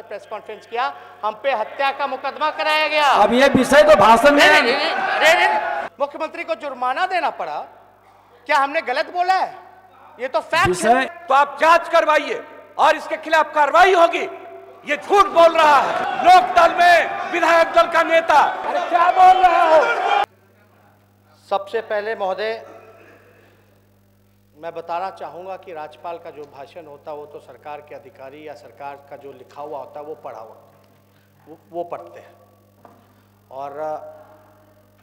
Press conference किया, हम पे हत्या का मुकदमा कराया गया। अब ये विषय तो भाषण में मुख्यमंत्री को जुर्माना देना पड़ा, क्या हमने गलत बोला है? ये तो फैक्ट है। तो आप जांच करवाइए और इसके खिलाफ कार्रवाई होगी। ये झूठ बोल रहा है। लोकदल में विधायक दल का नेता, अरे क्या बोल रहा हो? सबसे पहले महोदय मैं बताना चाहूँगा कि राज्यपाल का जो भाषण होता है वो तो सरकार के अधिकारी या सरकार का जो लिखा हुआ होता है वो पढ़ा हुआ वो पढ़ते हैं। और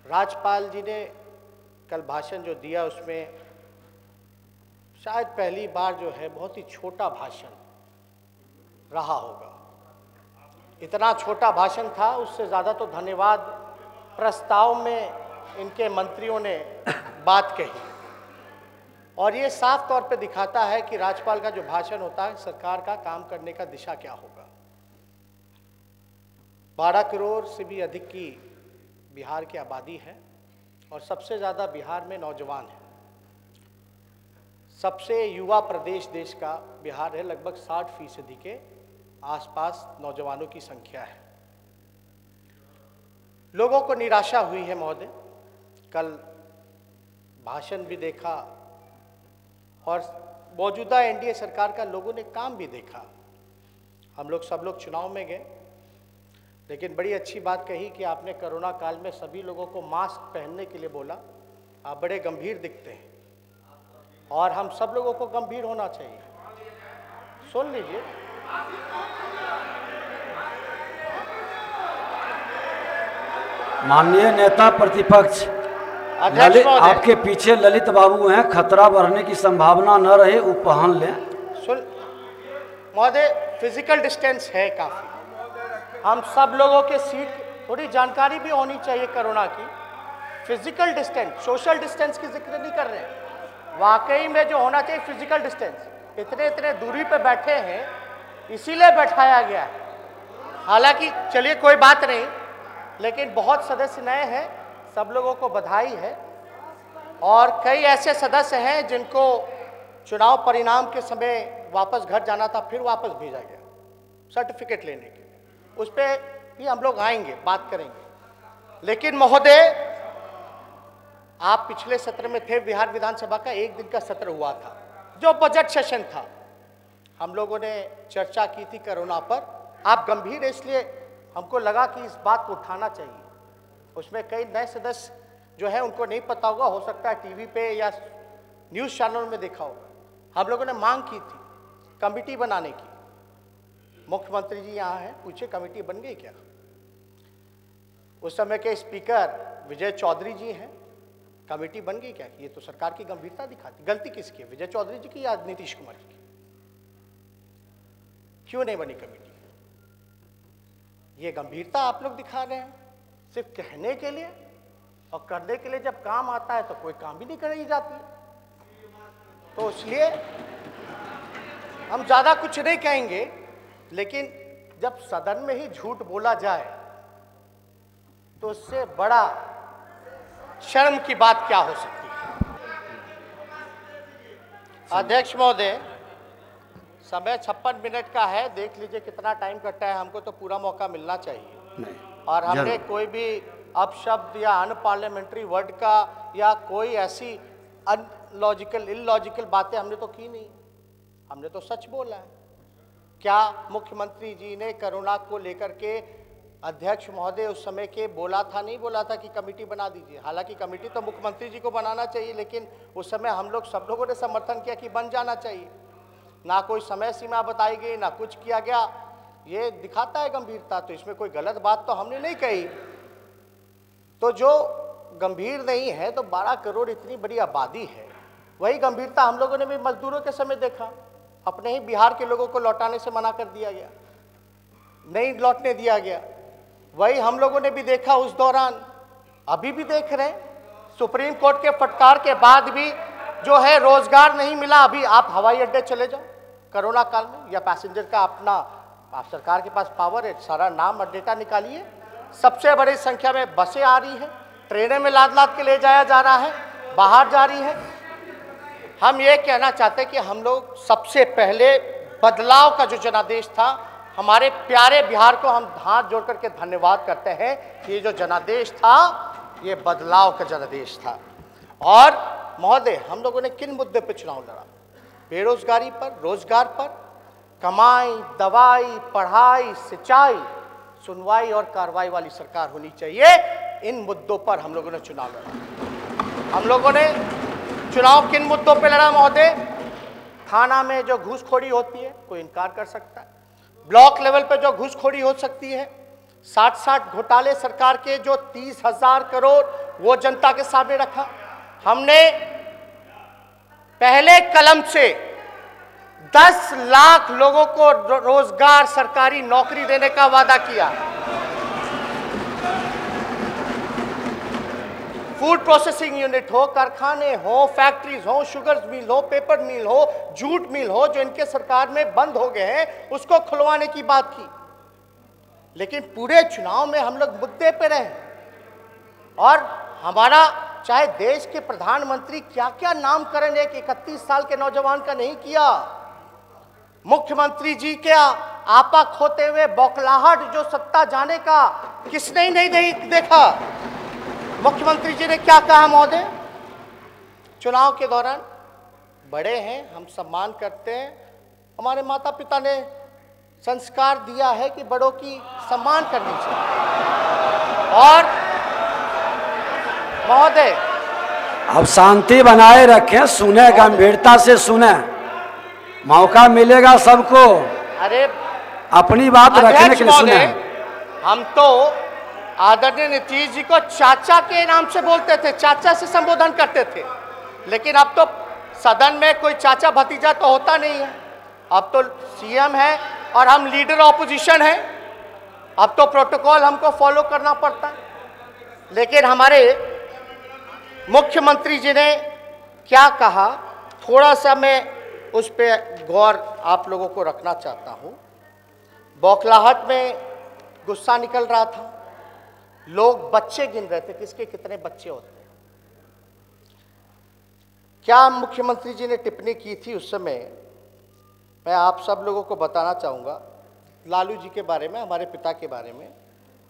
राज्यपाल जी ने कल भाषण जो दिया उसमें शायद पहली बार जो है बहुत ही छोटा भाषण रहा होगा। इतना छोटा भाषण था, उससे ज़्यादा तो धन्यवाद प्रस्ताव में इनके मंत्रियों ने बात कही। और ये साफ तौर पे दिखाता है कि राज्यपाल का जो भाषण होता है सरकार का काम करने का दिशा क्या होगा। 12 करोड़ से भी अधिक की बिहार की आबादी है और सबसे ज़्यादा बिहार में नौजवान है। सबसे युवा प्रदेश देश का बिहार है, लगभग 60% के आसपास नौजवानों की संख्या है। लोगों को निराशा हुई है महोदय। कल भाषण भी देखा और मौजूदा एनडीए सरकार का लोगों ने काम भी देखा। हम लोग सब लोग चुनाव में गए, लेकिन बड़ी अच्छी बात कही कि आपने कोरोना काल में सभी लोगों को मास्क पहनने के लिए बोला। आप बड़े गंभीर दिखते हैं और हम सब लोगों को गंभीर होना चाहिए। सुन लीजिए, माननीय नेता प्रतिपक्ष आपके पीछे ललित बाबू हैं, खतरा बढ़ने की संभावना न रहे वो पहन लें। सुन महोदय, फिजिकल डिस्टेंस है काफी। हम सब लोगों के सीट थोड़ी जानकारी भी होनी चाहिए कोरोना की। फिजिकल डिस्टेंस, सोशल डिस्टेंस की जिक्र नहीं कर रहे हैं। वाकई में जो होना चाहिए फिजिकल डिस्टेंस, इतने दूरी पे बैठे हैं इसीलिए बैठाया गया है। हालांकि चलिए कोई बात नहीं, लेकिन बहुत सदस्य नए हैं, सब लोगों को बधाई है। और कई ऐसे सदस्य हैं जिनको चुनाव परिणाम के समय वापस घर जाना था, फिर वापस भेजा गया सर्टिफिकेट लेने के लिए। उस पर भी हम लोग आएंगे, बात करेंगे। लेकिन महोदय, आप पिछले सत्र में थे, बिहार विधानसभा का एक दिन का सत्र हुआ था जो बजट सेशन था। हम लोगों ने चर्चा की थी कोरोना पर। आप गंभीर है इसलिए हमको लगा कि इस बात को उठाना चाहिए। उसमें कई नए सदस्य जो है उनको नहीं पता होगा, हो सकता है टीवी पे या न्यूज़ चैनल में देखा होगा। हम लोगों ने मांग की थी कमेटी बनाने की। मुख्यमंत्री जी यहाँ हैं, पूछे कमेटी बन गई क्या? उस समय के स्पीकर विजय चौधरी जी हैं, कमेटी बन गई क्या? ये तो सरकार की गंभीरता दिखाती। गलती किसकी है, विजय चौधरी जी की या नीतीश कुमार जी की? क्यों नहीं बनी कमेटी? ये गंभीरता आप लोग दिखा रहे हैं सिर्फ कहने के लिए, और करने के लिए जब काम आता है तो कोई काम भी नहीं कराई जाती। तो इसलिए हम ज्यादा कुछ नहीं कहेंगे, लेकिन जब सदन में ही झूठ बोला जाए तो उससे बड़ा शर्म की बात क्या हो सकती है। अध्यक्ष महोदय, समय 56 मिनट का है, देख लीजिए कितना टाइम कटता है। हमको तो पूरा मौका मिलना चाहिए। और हमने कोई भी अपशब्द या अनपार्लियामेंट्री वर्ड का या कोई ऐसी अनलॉजिकल इलॉजिकल बातें हमने तो की नहीं। हमने तो सच बोला है। क्या मुख्यमंत्री जी ने कोरोना को लेकर के अध्यक्ष महोदय उस समय के बोला था, नहीं बोला था कि कमेटी बना दीजिए? हालांकि कमेटी तो मुख्यमंत्री जी को बनाना चाहिए, लेकिन उस समय हम लोग सब लोगों ने समर्थन किया कि बन जाना चाहिए। ना कोई समय सीमा बताई गई, ना कुछ किया गया। ये दिखाता है गंभीरता। तो इसमें कोई गलत बात तो हमने नहीं कही। तो जो गंभीर नहीं है, तो 12 करोड़ इतनी बड़ी आबादी है, वही गंभीरता हम लोगों ने भी मजदूरों के समय देखा। अपने ही बिहार के लोगों को लौटाने से मना कर दिया गया, नहीं लौटने दिया गया। वही हम लोगों ने भी देखा उस दौरान, अभी भी देख रहे हैं। सुप्रीम कोर्ट के फटकार के बाद भी जो है रोजगार नहीं मिला। अभी आप हवाई अड्डे चले जाओ कोरोना काल में, या पैसेंजर का अपना, आप सरकार के पास पावर है, सारा नाम और डेटा निकालिए। सबसे बड़ी संख्या में बसें आ रही हैं, ट्रेनें में लाद लाद के ले जाया जा रहा है, बाहर जा रही है। हम ये कहना चाहते हैं कि हम लोग सबसे पहले बदलाव का जो जनादेश था हमारे प्यारे बिहार को हम हाथ जोड़ करके धन्यवाद करते हैं कि ये जो जनादेश था ये बदलाव का जनादेश था। और महोदय, हम लोगों ने किन मुद्दे पर चुनाव लड़ा? बेरोजगारी पर, रोजगार पर, कमाई, दवाई, पढ़ाई, सिंचाई, सुनवाई और कार्रवाई वाली सरकार होनी चाहिए। इन मुद्दों पर हम लोगों ने चुनाव लड़ा। हम लोगों ने चुनाव किन मुद्दों पर लड़ा महोदय? थाना में जो घूसखोरी होती है, कोई इनकार कर सकता है। ब्लॉक लेवल पर जो घूसखोरी हो सकती है, 60 घोटाले सरकार के जो 30,000 करोड़, वो जनता के सामने रखा। हमने पहले कलम से 10 लाख लोगों को रोजगार, सरकारी नौकरी देने का वादा किया। फूड प्रोसेसिंग यूनिट हो, कारखाने हो, फैक्ट्रीज हो, शुगर मिल हो, पेपर मिल हो, जूट मिल हो, जो इनके सरकार में बंद हो गए हैं, उसको खुलवाने की बात की। लेकिन पूरे चुनाव में हम लोग मुद्दे पे रहे और हमारा चाहे देश के प्रधानमंत्री क्या क्या नामकरण एक 31 साल के नौजवान का नहीं किया। मुख्यमंत्री जी के आपा खोते हुए बौखलाहट जो सत्ता जाने का किसने ही नहीं देखा। मुख्यमंत्री जी ने क्या कहा महोदय? चुनाव के दौरान बड़े हैं, हम सम्मान करते हैं, हमारे माता पिता ने संस्कार दिया है कि बड़ों की सम्मान करनी चाहिए। और महोदय, अब शांति बनाए रखें, सुने, गंभीरता से सुने, मौका मिलेगा सबको अरे अपनी बात रखने के लिए सुने। हम तो आदरणीय नीतीश जी को चाचा के नाम से बोलते थे, चाचा से संबोधन करते थे, लेकिन अब तो सदन में कोई चाचा भतीजा तो होता नहीं है। अब तो सीएम है और हम लीडर ऑपोजिशन हैं, अब तो प्रोटोकॉल हमको फॉलो करना पड़ता है। लेकिन हमारे मुख्यमंत्री जी ने क्या कहा, थोड़ा सा मैं उस पर गौर आप लोगों को रखना चाहता हूँ। बौखलाहट में गुस्सा निकल रहा था, लोग बच्चे गिन रहे थे, किसके कितने बच्चे होते हैं। क्या मुख्यमंत्री जी ने टिप्पणी की थी उस समय, मैं आप सब लोगों को बताना चाहूँगा। लालू जी के बारे में, हमारे पिता के बारे में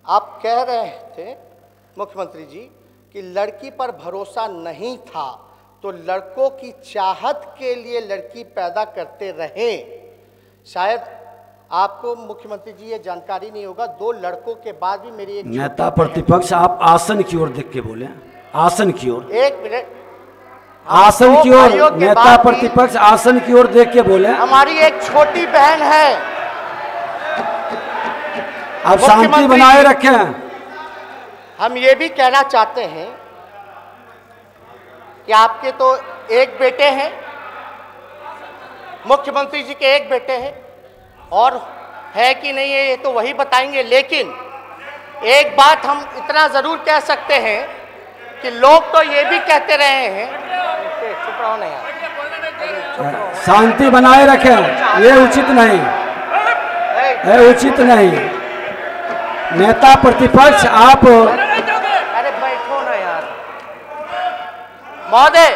आप कह रहे थे मुख्यमंत्री जी कि लड़की पर भरोसा नहीं था तो लड़कों की चाहत के लिए लड़की पैदा करते रहे। शायद आपको मुख्यमंत्री जी ये जानकारी नहीं होगा, 2 लड़कों के बाद भी मेरी एक नेता प्रतिपक्ष, आप आसन की ओर देख के बोले, आसन की ओर, एक मिनट, आसन की ओर, नेता प्रतिपक्ष आसन की ओर देख के बोले। हमारी एक छोटी बहन है, आप शांति बनाए रखें। हम ये भी कहना चाहते हैं कि आपके तो एक बेटे हैं, मुख्यमंत्री जी के एक बेटे हैं, और है कि नहीं है ये तो वही बताएंगे। लेकिन एक बात हम इतना जरूर कह सकते हैं कि लोग तो ये भी कहते रहे हैं, चुप रहो नहीं यार, शांति बनाए रखें, ये उचित नहीं है, उचित नहीं। नेता प्रतिपक्ष आप, अरे बैठो ना यार। महोदय,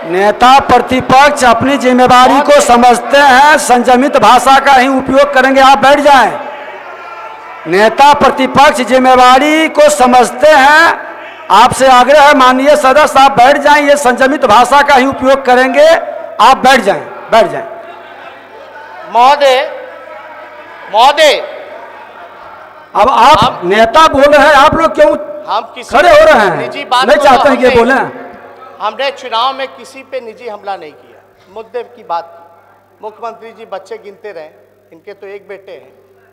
नेता प्रतिपक्ष अपनी जिम्मेदारी को समझते हैं, संयमित भाषा का ही उपयोग करेंगे। आप बैठ जाएं। नेता प्रतिपक्ष जिम्मेदारी को समझते हैं, आपसे आग्रह है माननीय सदस्य आप बैठ जाएं, ये संयमित भाषा का ही उपयोग करेंगे। आप बैठ जाएं, बैठ जाएं। महोदय, अब आप नेता बोल रहे हैं, आप लोग क्यों खड़े हो रहे हैं? नहीं चाहते हैं कि बोले। हमने चुनाव में किसी पे निजी हमला नहीं किया, मुद्दे की बात की। मुख्यमंत्री जी बच्चे गिनते रहे, इनके तो एक बेटे हैं,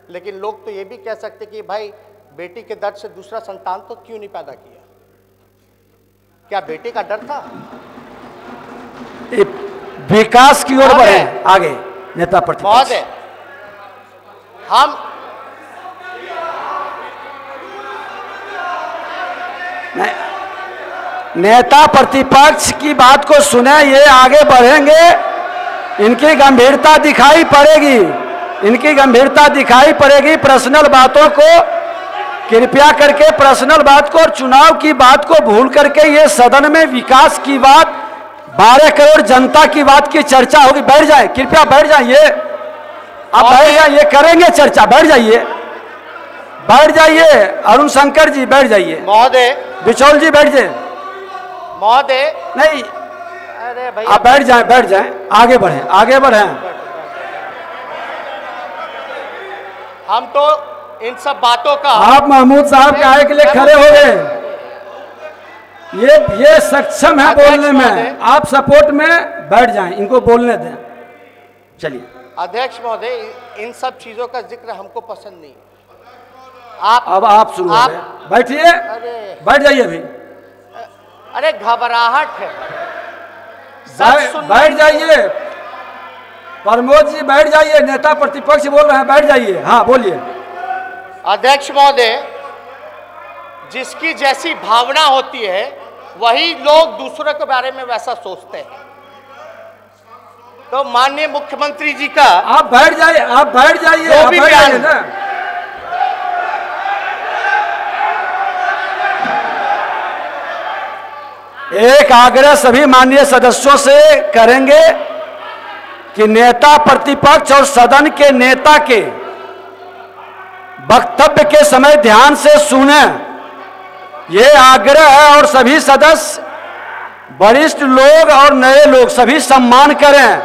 लेकिन लोग तो ये भी कह सकते कि भाई बेटी के दर्द से दूसरा संतान तो क्यों नहीं पैदा किया? क्या बेटे का डर था? विकास की ओर बढ़े आगे। नेता प्रतिपक्ष महोदय, हम नेता प्रतिपक्ष की बात को सुने, ये आगे बढ़ेंगे, इनकी गंभीरता दिखाई पड़ेगी, इनकी गंभीरता दिखाई पड़ेगी। पर्सनल बातों को कृपया करके, पर्सनल बात को और चुनाव की बात को भूल करके ये सदन में विकास की बात, 12 करोड़ जनता की बात की चर्चा होगी। बैठ जाए, कृपया बैठ जाइए, आप बैठ जाइए, करेंगे चर्चा, बैठ जाइए, बैठ जाइए। अरुण शंकर जी बैठ जाइए, महोदय, बिचौल जी बैठ जाइए, महोदय नहीं अरे भाई आप बैठ जाएं, बैठ जाएं, आगे बढ़ें, आगे बढ़ें। हम तो इन सब बातों का आप महमूद साहब काहे के लिए खड़े हो गए? ये सक्षम है बोलने में, आप सपोर्ट में बैठ जाएं, इनको बोलने दें। चलिए अध्यक्ष महोदय, इन सब चीजों का जिक्र हमको पसंद नहीं। अब आप शुरू हो गए, बैठिए, बैठ जाइए अभी। अरे घबराहट है, बैठ जाइए। प्रमोद जी बैठ जाइए, नेता प्रतिपक्ष बोल रहे हैं, बैठ जाइए। हाँ बोलिए। अध्यक्ष महोदय, जिसकी जैसी भावना होती है वही लोग दूसरों के बारे में वैसा सोचते हैं। तो माननीय मुख्यमंत्री जी का आप बैठ जाइए, आप बैठ जाइए, जो आप भी बैठ बयान जाइए ना। एक आग्रह सभी माननीय सदस्यों से करेंगे कि नेता प्रतिपक्ष और सदन के नेता के वक्तव्य के समय ध्यान से सुने, ये आग्रह है। और सभी सदस्य, वरिष्ठ लोग और नए लोग सभी सम्मान करें।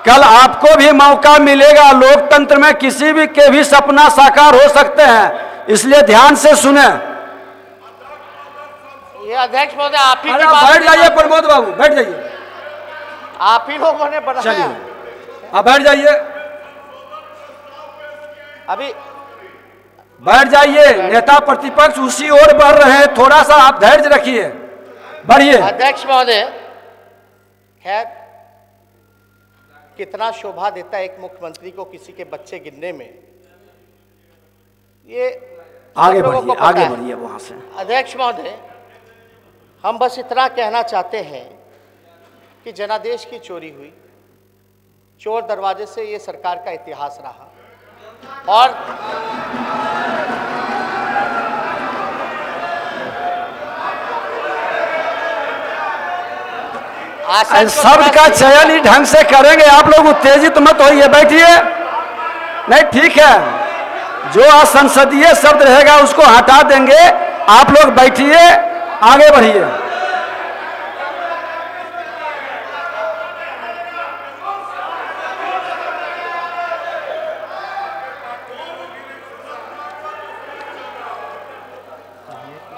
कल आपको भी मौका मिलेगा, लोकतंत्र में किसी भी के भी सपना साकार हो सकते हैं, इसलिए ध्यान से सुने। ये अध्यक्ष महोदय आप ही बैठ जाइए, प्रमोद बाबू बैठ जाइए, आप ही लोगों ने बनाया। चलिए आप बैठ जाइए, अभी बैठ जाइए। नेता प्रतिपक्ष उसी ओर बढ़ रहे हैं, थोड़ा सा आप धैर्य रखिए, बढ़िए। अध्यक्ष महोदय, खैर कितना शोभा देता है एक मुख्यमंत्री को किसी के बच्चे गिनने में, ये आगे बढ़िए, आगे बढ़िए वहां से। अध्यक्ष महोदय, हम बस इतना कहना चाहते हैं कि जनादेश की चोरी हुई, चोर दरवाजे से ये सरकार का इतिहास रहा। और शब्द का चयन ही ढंग से करेंगे। आप लोग उत्तेजित मत होइए, बैठिए। नहीं ठीक है, जो असंसदीय शब्द रहेगा उसको हटा देंगे। आप लोग बैठिए, आगे बढ़िए।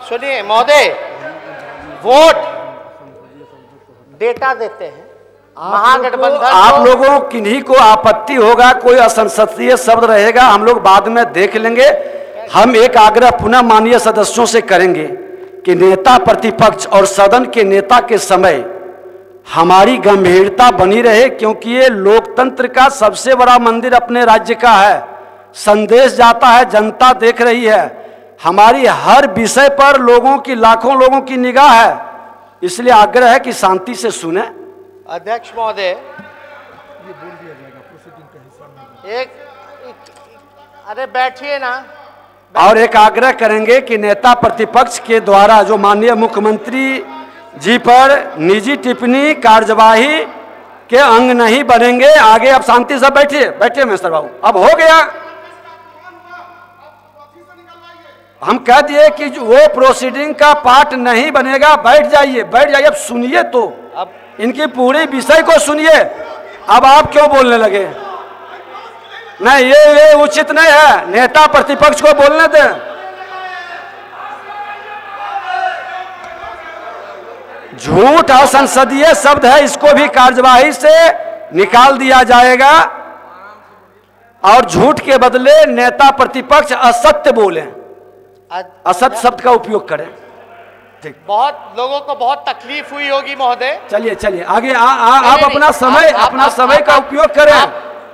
सुनिए महोदय, वोट डेटा देते हैं महागठबंधन। आप लोगों किन्हीं को आपत्ति होगा, कोई असंसदीय शब्द रहेगा, हम लोग बाद में देख लेंगे। हम एक आग्रह पुनः माननीय सदस्यों से करेंगे कि नेता प्रतिपक्ष और सदन के नेता के समय हमारी गंभीरता बनी रहे, क्योंकि ये लोकतंत्र का सबसे बड़ा मंदिर अपने राज्य का है। संदेश जाता है, जनता देख रही है, हमारी हर विषय पर लोगों की, लाखों लोगों की निगाह है, इसलिए आग्रह है कि शांति से सुने। अध्यक्ष महोदय, अरे बैठिए ना। और एक आग्रह करेंगे कि नेता प्रतिपक्ष के द्वारा जो माननीय मुख्यमंत्री जी पर निजी टिप्पणी कार्यवाही के अंग नहीं बनेंगे। आगे अब शांति से बैठिए, बैठिए मिस्टर बाबू, अब हो गया। हम कह दिए कि वो प्रोसीडिंग का पार्ट नहीं बनेगा, बैठ जाइए, बैठ जाइए। अब सुनिए तो, अब इनकी पूरी विषय को सुनिए। अब आप क्यों बोलने लगे? नहीं, ये उचित नहीं है, नेता प्रतिपक्ष को बोलने दें। झूठ असंसदीय शब्द है, इसको भी कार्यवाही से निकाल दिया जाएगा। और झूठ के बदले नेता प्रतिपक्ष असत्य बोले, असत्य शब्द का उपयोग करें। ठीक, बहुत लोगों को बहुत तकलीफ हुई होगी महोदय। चलिए चलिए आगे। आप अपना समय, अपना समय का उपयोग करें।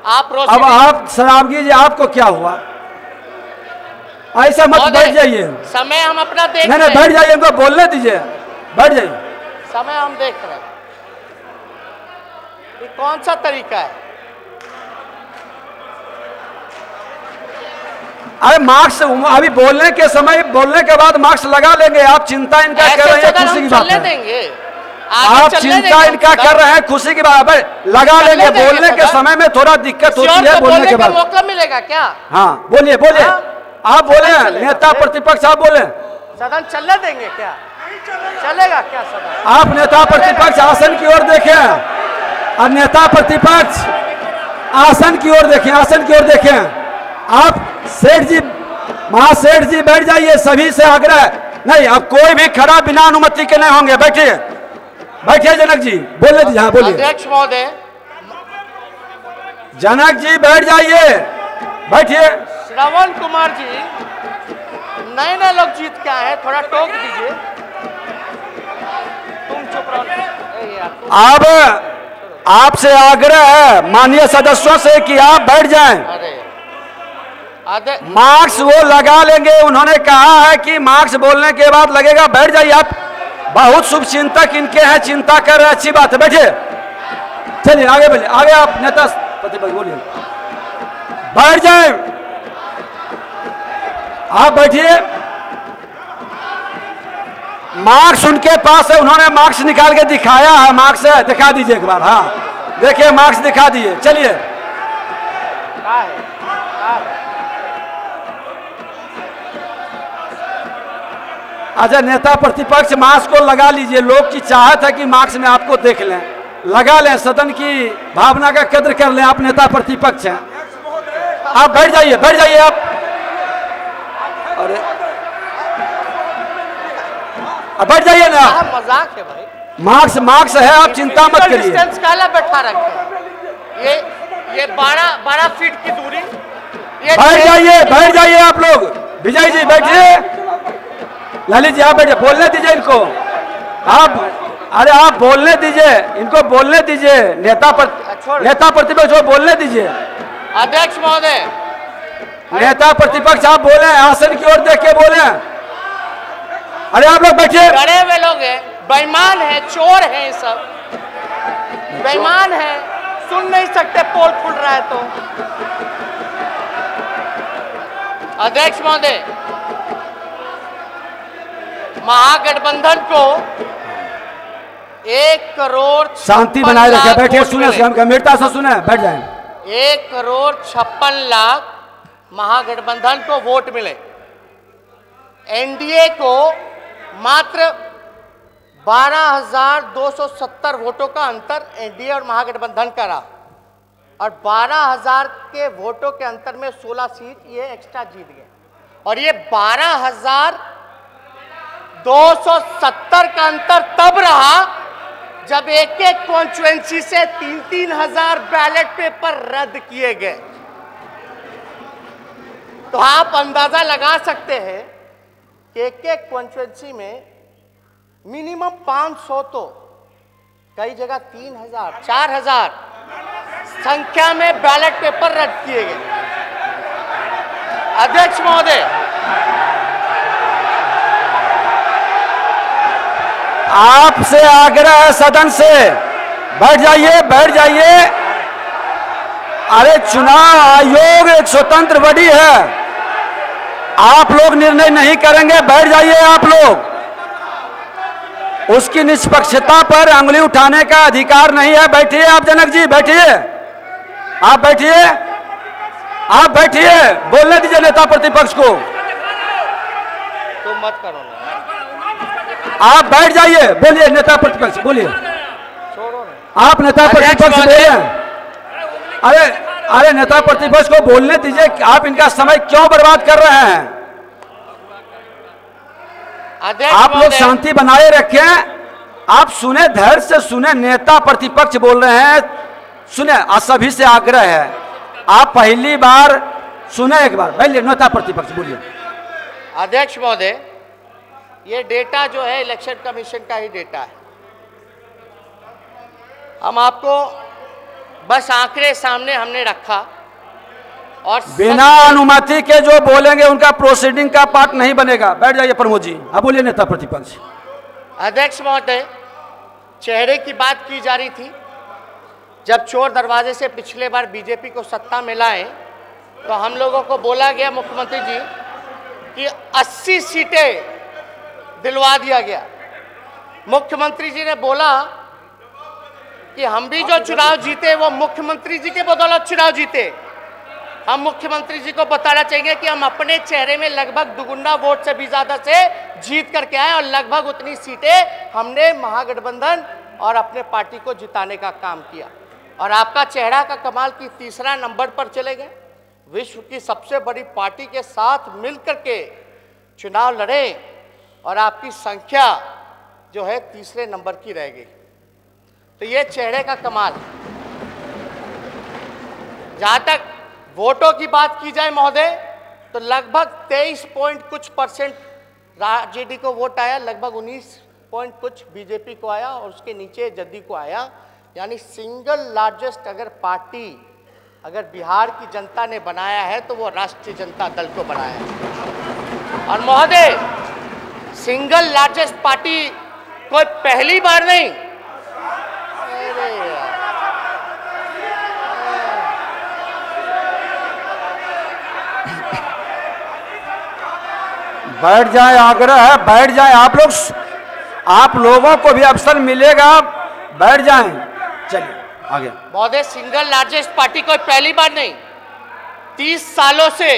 अब आप शराबगी जी, आपको क्या हुआ? ऐसा मत बैठ जाइए, समय हम अपना देख नहीं नहीं, बैठ जाइए, इनको बोलने दीजिए, बैठ जाइए। समय हम देख रहे हैं, ये कौन सा तरीका है? अरे मार्क्स अभी बोलने के समय, बोलने के बाद मार्क्स लगा लेंगे। आप चिंता इनका कर रहे हैं, खुशी की बात है। देंगे आप चिंता इनका कर रहे हैं, खुशी की बात है, लगा लेंगे। बोलने के समय में थोड़ा दिक्कत होती है, बोलने के बाद मौका मिलेगा क्या? हाँ बोलिए बोलिए, आप बोले नेता प्रतिपक्ष, आप बोले सदन चलने देंगे क्या? चलेगा क्या सदन? आप नेता प्रतिपक्ष आसन की ओर देखें, और नेता प्रतिपक्ष आसन की ओर देखें, आसन की ओर देखें। आप सेठ जी, महासेठ जी बैठ जाइए, सभी से आग्रह नहीं, अब कोई भी खड़ा बिना अनुमति के नहीं होंगे। बैठिए बैठिए जनक जी, बोलने दीजिए। हाँ बोलिए। अध्यक्ष महोदय, जनक जी बैठ जाइए, बैठिए। श्रवण कुमार जी, नए नए लोग जीत के आए हैं, थोड़ा टोक दीजिए। तुम चुप रहो। अब आपसे आग्रह है माननीय सदस्यों से कि आप बैठ जाएं। मार्क्स वो लगा लेंगे, उन्होंने कहा है कि मार्क्स बोलने के बाद लगेगा, बैठ जाइए। आप बहुत शुभ चिंतक इनके हैं, चिंता कर रहे हैं, अच्छी बात है, बैठिए। चलिए आगे बोलिए, आगे आप नेता प्रतिपक्ष बोलिए, बैठ जाए, आप बैठिए। मार्क्स उनके पास है, उन्होंने मार्क्स निकाल के दिखाया है, मार्क्स है, दिखा दीजिए एक बार। हाँ देखिए, मार्क्स दिखा दिए, चलिए। अच्छा, नेता प्रतिपक्ष मार्क्स को लगा लीजिए, लोग की चाहत है कि मार्क्स में आपको देख लें, लगा लें, सदन की भावना का कद्र कर लें। आप नेता प्रतिपक्ष हैं, आप बैठ जाइए, बैठ जाइए आप। अरे अब बैठ जाइए ना, मजाक है भाई। मार्क्स है, आप चिंता मत करिए। डिस्टेंस काला बैठा रखे, ये 12 फीट की दूरी। बैठ जाइए आप लोग। विजय जी बैठिए, ललित जी आप बैठिए, बोलने दीजिए इनको। आप अरे आप बोलने दीजिए इनको, बोलने दीजिए। नेता प्रतिपक्ष को बोलने दीजिए। अध्यक्ष महोदय, नेता प्रतिपक्ष आप बोले, आसन की ओर देख के बोले। अरे आप लोग बैठिए। डरे हुए लोग हैं, बेईमान है, चोर है, ये सब बेईमान है, सुन नहीं सकते, पोल खुल रहा है तो। अध्यक्ष महोदय, महागठबंधन को 1 करोड़ शांति बनाए रखे, बैठे, सुने, गंभीरता से सुने, बैठ जाए। 1,56,00,000 महागठबंधन को वोट मिले। एनडीए को मात्र 12,270 वोटों का अंतर एनडीए और महागठबंधन का रहा, और 12,000 के वोटों के अंतर में 16 सीट ये एक्स्ट्रा जीत गए। और ये 12,270 का अंतर तब रहा जब एक एक कॉन्स्टिट्यूएंसी से 3-3 हजार बैलेट पेपर रद्द किए गए। तो आप अंदाजा लगा सकते हैं कि एक एक कॉन्स्टिट्यूएंसी में मिनिमम 500, तो कई जगह 3,000, 4,000 संख्या में बैलेट पेपर रद्द किए गए। अध्यक्ष महोदय, आपसे आग्रह है सदन से, बैठ जाइए, बैठ जाइए। अरे चुनाव आयोग एक स्वतंत्र बॉडी है, आप लोग निर्णय नहीं करेंगे, बैठ जाइए आप लोग। उसकी निष्पक्षता पर अंगुली उठाने का अधिकार नहीं है। बैठिए आप जनक जी, बैठिए, आप बैठिए, आप बैठिए, बोलने दीजिए नेता प्रतिपक्ष को। तुम मत करो ना, आप बैठ जाइए, बोलिए नेता प्रतिपक्ष, बोलिए। छोड़ो ना, आप नेता प्रतिपक्ष बोलिए। अरे अरे नेता प्रतिपक्ष को बोलने दीजिए, आप इनका समय क्यों बर्बाद कर रहे हैं? आप लोग शांति बनाए रखें, आप सुने, धैर्य से सुने, नेता प्रतिपक्ष बोल रहे हैं, सुने, सभी से आग्रह है, आप पहली बार सुने, एक बार पहले नेता प्रतिपक्ष बोलिए। अध्यक्ष महोदय, ये डेटा जो है इलेक्शन कमीशन का ही डेटा है। हम आपको बस आंकड़े सामने हमने रखा, और बिना अनुमति के जो बोलेंगे उनका प्रोसीडिंग का पार्ट नहीं बनेगा। बैठ जाइए प्रमोद जी, अब बोलिए नेता प्रतिपक्ष। अध्यक्ष महोदय, चेहरे की बात की जा रही थी। जब चोर दरवाजे से पिछले बार बीजेपी को सत्ता में लाए तो हम लोगों को बोला गया मुख्यमंत्री जी कि 80 सीटें दिलवा दिया गया। मुख्यमंत्री जी ने बोला कि हम भी जो चुनाव जीते वो मुख्यमंत्री जी के बदौलत चुनाव जीते। हम मुख्यमंत्री जी को बताना चाहेंगे कि हम अपने चेहरे में लगभग दुगुना वोट से भी ज्यादा से जीत करके आए और लगभग उतनी सीटें हमने महागठबंधन और अपने पार्टी को जिताने का काम किया। और आपका चेहरा का कमाल की तीसरा नंबर पर चले गए। विश्व की सबसे बड़ी पार्टी के साथ मिलकर के चुनाव लड़े और आपकी संख्या जो है तीसरे नंबर की रह गई। तो ये चेहरे का कमाल। जहां तक वोटों की बात की जाए महोदय, तो लगभग 23 पॉइंट कुछ परसेंट आरजेडी को वोट आया, लगभग 19 पॉइंट कुछ बीजेपी को आया और उसके नीचे जदयू को आया। यानी सिंगल लार्जेस्ट अगर पार्टी अगर बिहार की जनता ने बनाया है तो वो राष्ट्रीय जनता दल को बनाया है। और महोदय, सिंगल लार्जेस्ट पार्टी कोई पहली बार नहीं, बैठ जाए, आग्रह है बैठ जाए आप लोगों को भी अवसर मिलेगा, बैठ जाएं। चलिए आगे। महोदय, सिंगल लार्जेस्ट पार्टी कोई पहली बार नहीं, 30 सालों से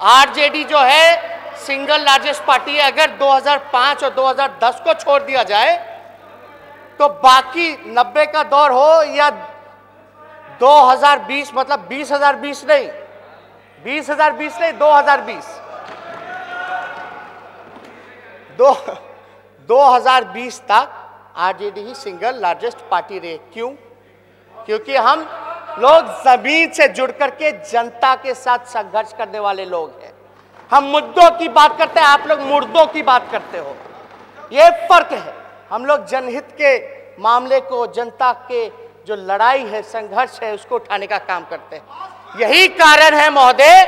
आरजेडी जो है सिंगल लार्जेस्ट पार्टी है। अगर 2005 और 2010 को छोड़ दिया जाए तो बाकी 90 का दौर हो या 2020, मतलब 2020 नहीं, 2020 नहीं, 2020 तक आरजेडी ही सिंगल लार्जेस्ट पार्टी रही। क्यों? क्योंकि हम लोग जमीन से जुड़ करके जनता के साथ संघर्ष करने वाले लोग हैं। हम मुद्दों की बात करते हैं, आप लोग मुर्दों की बात करते हो। ये फर्क है। हम लोग जनहित के मामले को, जनता के जो लड़ाई है, संघर्ष है, उसको उठाने का काम करते हैं। यही कारण है महोदय,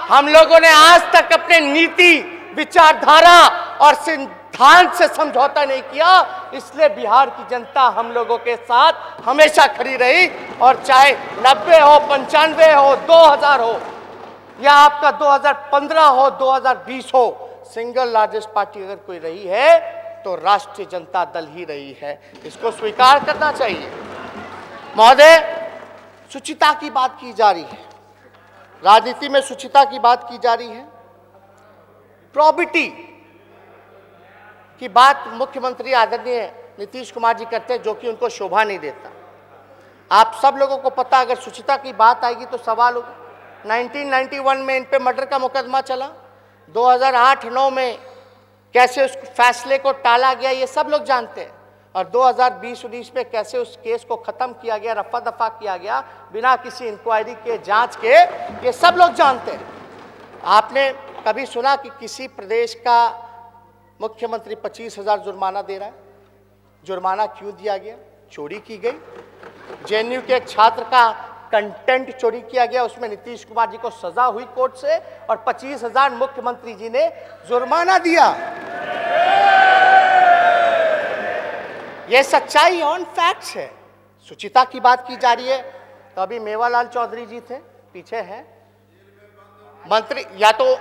हम लोगों ने आज तक अपने नीति, विचारधारा और सिद्धांत से समझौता नहीं किया। इसलिए बिहार की जनता हम लोगों के साथ हमेशा खड़ी रही। और चाहे 90 हो, 95 हो, 2000 हो या आपका 2015 हो, 2020 हो, सिंगल लार्जेस्ट पार्टी अगर कोई रही है तो राष्ट्रीय जनता दल ही रही है। इसको स्वीकार करना चाहिए। महोदय, शुचिता की बात की जा रही है, राजनीति में शुचिता की बात की जा रही है। प्रॉबिटी की बात मुख्यमंत्री आदरणीय नीतीश कुमार जी करते हैं, जो कि उनको शोभा नहीं देता। आप सब लोगों को पता, अगर शुचिता की बात आएगी तो सवाल होगा। 1991 में इन पे मर्डर का मुकदमा चला, 2008-9 में कैसे उस फैसले को टाला गया, ये सब लोग जानते हैं। और 2020-19 में कैसे उस केस को खत्म किया गया, रफा दफा किया गया बिना किसी इंक्वायरी के, जांच के, ये सब लोग जानते हैं। आपने कभी सुना कि किसी प्रदेश का मुख्यमंत्री 25,000 जुर्माना दे रहा है? जुर्माना क्यों दिया गया? चोरी की गई। जेएनयू के एक छात्र का कंटेंट चोरी किया गया, उसमें नीतीश कुमार जी को सजा हुई कोर्ट से और 25,000 मुख्यमंत्री जी ने जुर्माना दिया। यह सच्चाई ऑन फैक्ट्स है। शुचिता की बात की जा रही है तो अभी मेवालाल चौधरी जी थे, पीछे हैं मंत्री, या तो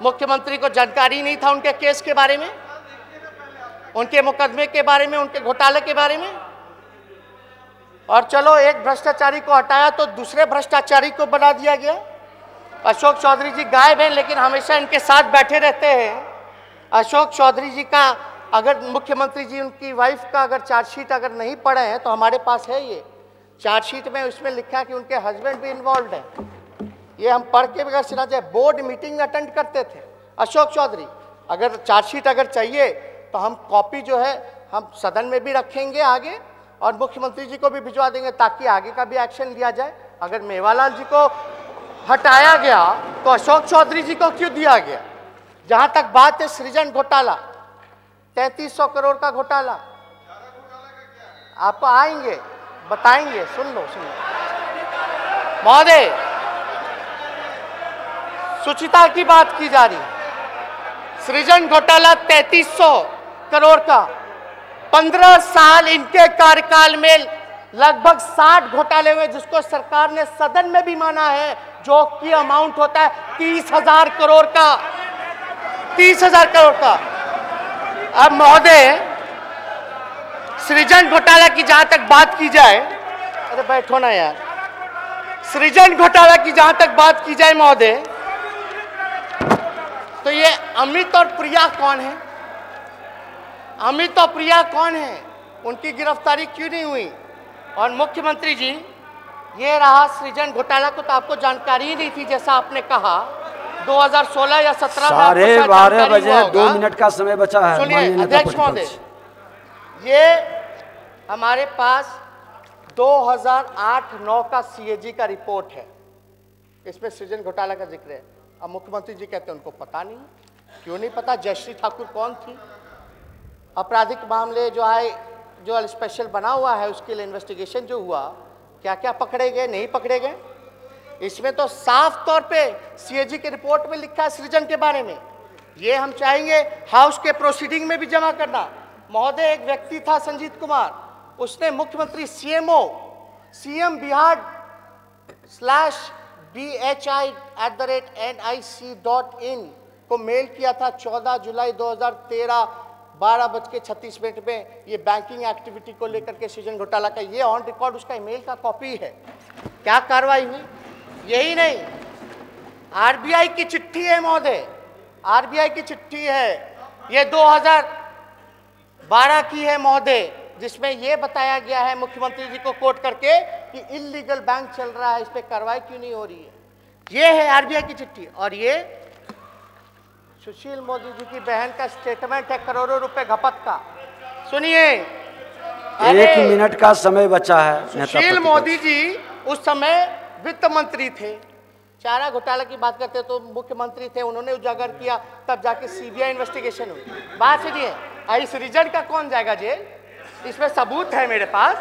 मुख्यमंत्री को जानकारी नहीं था उनके केस के बारे में, उनके मुकदमे के बारे में, उनके घोटाले के बारे में। और चलो, एक भ्रष्टाचारी को हटाया तो दूसरे भ्रष्टाचारी को बना दिया गया। अशोक चौधरी जी गायब हैं लेकिन हमेशा इनके साथ बैठे रहते हैं। अशोक चौधरी जी का अगर मुख्यमंत्री जी, उनकी वाइफ का अगर चार्जशीट अगर नहीं पढ़े हैं तो हमारे पास है ये चार्जशीट में, उसमें लिखा कि उनके हस्बैंड भी इन्वॉल्व है। ये हम पढ़ के बगैर सुना जाए, बोर्ड मीटिंग अटेंड करते थे अशोक चौधरी। अगर चार्जशीट अगर चाहिए तो हम कॉपी जो है हम सदन में भी रखेंगे आगे और मुख्यमंत्री जी को भी भिजवा देंगे ताकि आगे का भी एक्शन लिया जाए। अगर मेवालाल जी को हटाया गया तो अशोक चौधरी जी को क्यों दिया गया? जहां तक बात है सृजन घोटाला, 3300 करोड़ का घोटाला, आपको आएंगे बताएंगे, सुन लो। महोदय, शुचिता की बात की जा रही है। सृजन घोटाला 3300 करोड़ का, 15 साल इनके कार्यकाल में लगभग 60 घोटाले हुए, जिसको सरकार ने सदन में भी माना है, जो कि अमाउंट होता है 30,000 करोड़ का, 30,000 करोड़ का। अब महोदय, सृजन घोटाला की जहां तक बात की जाए, अरे बैठो ना यार, सृजन घोटाला की जहां तक बात की जाए महोदय, तो ये अमित और प्रिया कौन है? अमित और प्रिया कौन है? उनकी गिरफ्तारी क्यों नहीं हुई? और मुख्यमंत्री जी, ये रहा सृजन घोटाला को तो आपको जानकारी ही नहीं थी, जैसा आपने कहा 2016 या 17 में 12 बजे 2 मिनट का समय बचा है। सुनिए अध्यक्ष महोदय, ये हमारे पास 2008-9 का सीएजी का रिपोर्ट है, इसमें सृजन घोटाला का जिक्र है। अब मुख्यमंत्री जी कहते हैं उनको पता नहीं। क्यों नहीं पता? जयश्री ठाकुर कौन थी? आपराधिक मामले जो आए, जो स्पेशल बना हुआ है, उसके लिए इन्वेस्टिगेशन जो हुआ, क्या क्या पकड़े गए, नहीं पकड़े गए, इसमें तो साफ तौर पे सीएजी के रिपोर्ट में लिखा है सृजन के बारे में। ये हम चाहेंगे हाउस के प्रोसीडिंग में भी जमा करना। महोदय, एक व्यक्ति था संजीत कुमार, उसने मुख्यमंत्री CM बिहार /bhi@nic.in को मेल किया था 14 जुलाई 2013 12:36 में। ये बैंकिंग एक्टिविटी को लेकर के सृजन घोटाला का, ये ऑन रिकॉर्ड उसका ईमेल का कॉपी है। क्या कार्रवाई हुई? यही नहीं, आरबीआई की चिट्ठी है महोदय, आरबीआई की चिट्ठी है, ये 2012 की है महोदय, जिसमें यह बताया गया है मुख्यमंत्री जी को कोट करके कि इल्लीगल बैंक चल रहा है, इस पे कार्रवाई क्यों नहीं हो रही है। ये है आरबीआई की चिट्ठी। और ये सुशील मोदी जी की बहन का स्टेटमेंट है, करोड़ों रुपए खपत का। सुनिए, 1 मिनट का समय बचा है। सुशील मोदी जी उस समय वित्त मंत्री थे, चारा घोटाला की बात करते तो मुख्यमंत्री थे, उन्होंने उजागर किया, तब जाके सीबीआई इन्वेस्टिगेशन हुई। बात सुनिए, आई सृजन का कौन जाएगा जेल? इसमें सबूत है मेरे पास,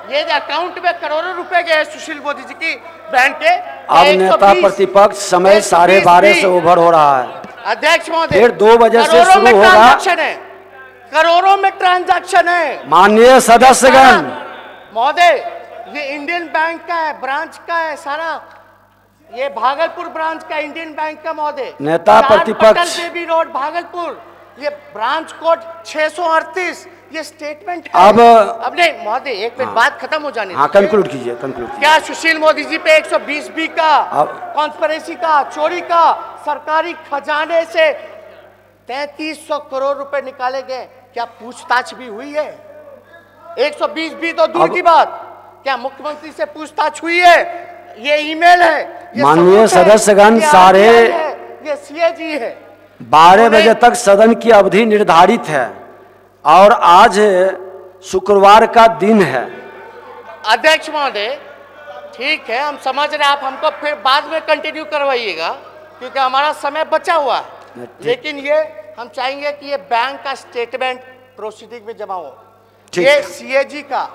ये अकाउंट में करोड़ों रुपए गए सुशील मोदी जी की बहन के। अब नेता प्रतिपक्ष समय 12:30 से ओवर हो रहा है। अध्यक्ष महोदय, फिर 2 बजे से शुरू होगा। करोड़ों में ट्रांजैक्शन है माननीय सदस्यगण। महोदय, ये इंडियन बैंक का है, ब्रांच का है सारा, ये भागलपुर ब्रांच का इंडियन बैंक का महोदय। नेता प्रतिपक्ष, बेबी रोड भागलपुर, ये ब्रांच कोड 638, ये स्टेटमेंट है। अब नहीं महोदय, एक मिनट बात खत्म हो जाने। हाँ, कंक्लूड कीजिए, कंक्लूड। क्या सुशील मोदी जी पे 120B का कॉन्स्पिरेसी का, चोरी का, सरकारी खजाने से 3300 करोड़ रुपए निकाले गए, क्या पूछताछ भी हुई है? 120B तो दूर की बात, क्या मुख्यमंत्री से पूछताछ हुई है? ये ईमेल है, माननीय सदस्यगण, सारे ये सीएजी है। 12 बजे तक सदन की अवधि निर्धारित है और आज शुक्रवार का दिन है। अध्यक्ष महोदय, ठीक है, हम समझ रहे हैं, आप हमको फिर बाद में कंटिन्यू करवाइएगा क्योंकि हमारा समय बचा हुआ है, लेकिन ये हम चाहेंगे कि ये बैंक का स्टेटमेंट प्रोसीडिंग में जमा हो, ये सीएजी का,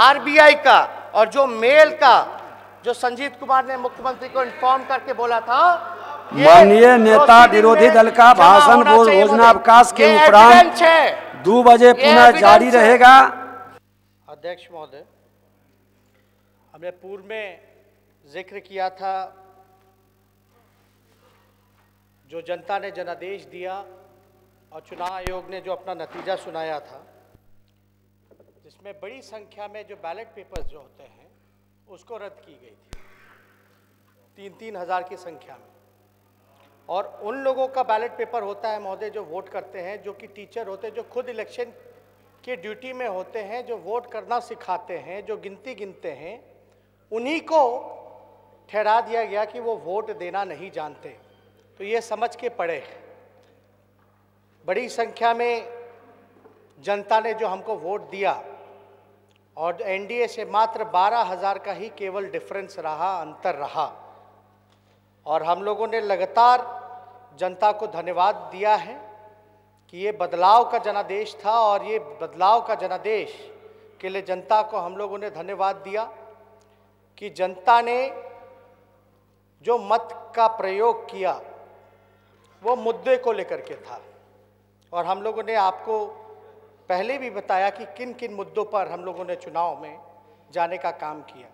आरबीआई का, और जो मेल का जो संजीत कुमार ने मुख्यमंत्री को इन्फॉर्म करके बोला था। माननीय नेता विरोधी दल का भाषण भोजनावकाश के उपरांत 2 बजे पुनः जारी रहेगा। अध्यक्ष महोदय, हमने पूर्व में जिक्र किया था, जो जनता ने जनादेश दिया और चुनाव आयोग ने जो अपना नतीजा सुनाया था, जिसमें बड़ी संख्या में जो बैलेट पेपर्स जो होते हैं उसको रद्द की गई थी, 3-3 हज़ार की संख्या में। और उन लोगों का बैलेट पेपर होता है महोदय जो वोट करते हैं, जो कि टीचर होते हैं, जो खुद इलेक्शन की ड्यूटी में होते हैं, जो वोट करना सिखाते हैं, जो गिनती गिनते हैं, उन्हीं को ठहरा दिया गया कि वो वोट देना नहीं जानते। तो ये समझ के पड़े, बड़ी संख्या में जनता ने जो हमको वोट दिया और एनडीए से मात्र 12,000 का ही केवल डिफरेंस रहा, अंतर रहा, और हम लोगों ने लगातार जनता को धन्यवाद दिया है कि ये बदलाव का जनादेश था, और ये बदलाव का जनादेश के लिए जनता को हम लोगों ने धन्यवाद दिया कि जनता ने जो मत का प्रयोग किया वो मुद्दे को लेकर के था, और हम लोगों ने आपको पहले भी बताया कि किन किन मुद्दों पर हम लोगों ने चुनाव में जाने का काम किया।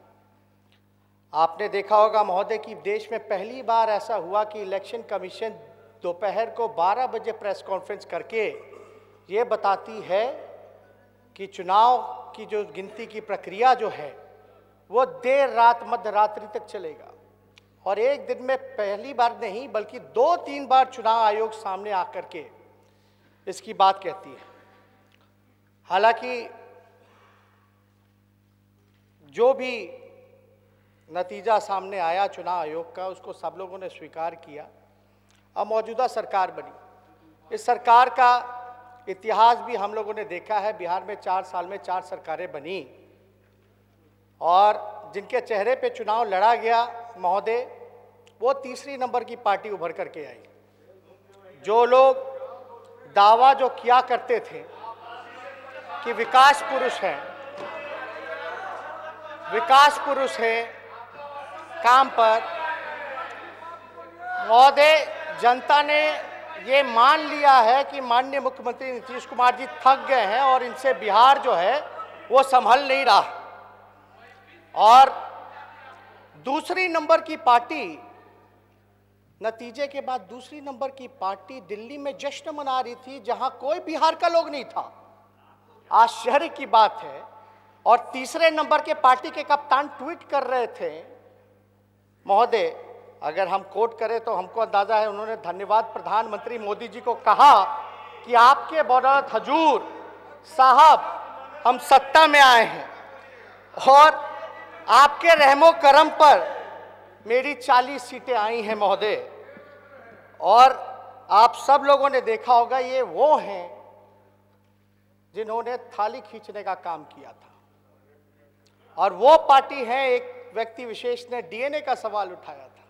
आपने देखा होगा महोदय कि देश में पहली बार ऐसा हुआ कि इलेक्शन कमीशन दोपहर को 12 बजे प्रेस कॉन्फ्रेंस करके ये बताती है कि चुनाव की जो गिनती की प्रक्रिया जो है वो देर रात मध्य रात्रि तक चलेगा और एक दिन में पहली बार नहीं बल्कि 2-3 बार चुनाव आयोग सामने आकर के इसकी बात कहती है। हालांकि जो भी नतीजा सामने आया चुनाव आयोग का उसको सब लोगों ने स्वीकार किया। अब मौजूदा सरकार बनी। इस सरकार का इतिहास भी हम लोगों ने देखा है। बिहार में 4 साल में 4 सरकारें बनी और जिनके चेहरे पे चुनाव लड़ा गया महोदय, वो तीसरी नंबर की पार्टी उभर करके आई। जो लोग दावा जो किया करते थे कि विकास पुरुष है, विकास पुरुष है काम पर, महोदय जनता ने ये मान लिया है कि माननीय मुख्यमंत्री नीतीश कुमार जी थक गए हैं और इनसे बिहार जो है वो संभल नहीं रहा। और दूसरी नंबर की पार्टी, नतीजे के बाद दूसरी नंबर की पार्टी दिल्ली में जश्न मना रही थी जहां कोई बिहार का लोग नहीं था। आश्चर्य की बात है। और तीसरे नंबर के पार्टी के कप्तान ट्वीट कर रहे थे महोदय, अगर हम कोट करें तो हमको अंदाजा है उन्होंने धन्यवाद प्रधानमंत्री मोदी जी को कहा कि आपके बदौलत हजूर साहब हम सत्ता में आए हैं और आपके रहमो करम पर मेरी 40 सीटें आई हैं महोदय। और आप सब लोगों ने देखा होगा ये वो हैं जिन्होंने थाली खींचने का काम किया था और वो पार्टी है, एक व्यक्ति विशेष ने डीएनए का सवाल उठाया था।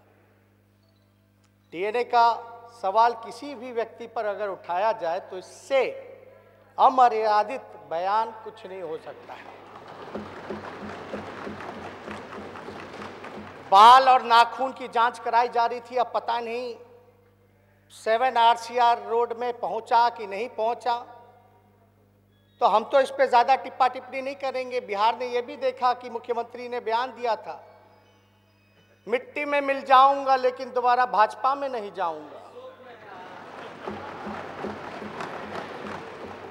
डीएनए का सवाल किसी भी व्यक्ति पर अगर उठाया जाए तो इससे अमर्यादित बयान कुछ नहीं हो सकता है। बाल और नाखून की जांच कराई जा रही थी, अब पता नहीं 7 आरसीआर रोड में पहुंचा कि नहीं पहुंचा। तो हम तो इस पे ज्यादा टिप्पा टिप्पणी नहीं करेंगे। बिहार ने यह भी देखा कि मुख्यमंत्री ने बयान दिया था, मिट्टी में मिल जाऊंगा लेकिन दोबारा भाजपा में नहीं जाऊंगा।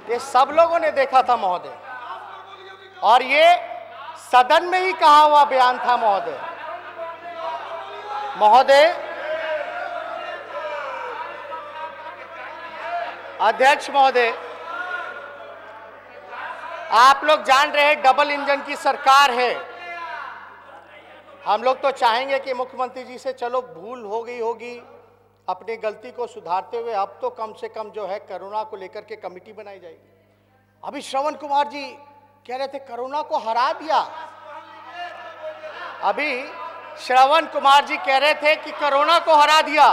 ये सब लोगों ने देखा था महोदय, और ये सदन में ही कहा हुआ बयान था महोदय। महोदय, अध्यक्ष महोदय, आप लोग जान रहे हैं डबल इंजन की सरकार है। हम लोग तो चाहेंगे कि मुख्यमंत्री जी से चलो भूल हो गई होगी, अपनी गलती को सुधारते हुए अब तो कम से कम जो है कोरोना को लेकर के कमेटी बनाई जाएगी। अभी श्रवण कुमार जी कह रहे थे कोरोना को हरा दिया। अभी श्रवण कुमार जी कह रहे थे कि कोरोना को हरा दिया।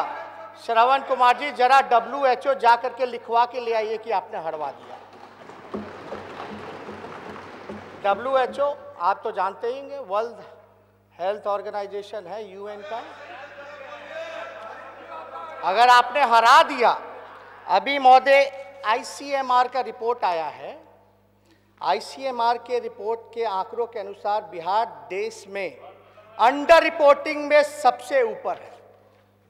श्रवण कुमार जी जरा WHO जा करके लिखवा के ले आइए कि आपने हरवा दिया। WHO आप तो जानते ही होंगे, वर्ल्ड हेल्थ ऑर्गेनाइजेशन है, UN का। अगर आपने हरा दिया, अभी महोदय ICMR का रिपोर्ट आया है। ICMR के रिपोर्ट के आंकड़ों के अनुसार बिहार देश में अंडर रिपोर्टिंग में सबसे ऊपर है।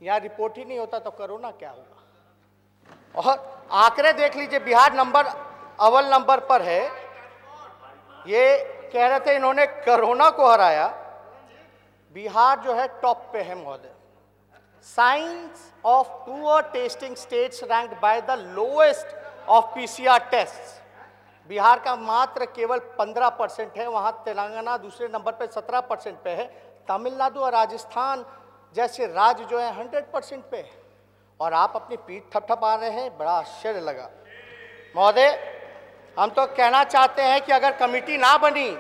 यहाँ रिपोर्ट ही नहीं होता तो कोरोना क्या होगा। और आंकड़े देख लीजिए, बिहार अव्वल नंबर पर है। ये कह रहे थे इन्होंने कोरोना को हराया। बिहार जो है टॉप पे है महोदय। Science of poor testing states ranked by the lowest of PCR test. Bihar का मात्र केवल 15% है, वहाँ तेलंगाना दूसरे नंबर पे 17% पे है। तमिलनाडु और राजस्थान जैसे राज्य जो है 100% पे है, और आप अपनी पीठ थपथपा रहे हैं। बड़ा आश्चर्य लगा महोदय। हम तो कहना चाहते हैं कि अगर कमेटी ना बनी,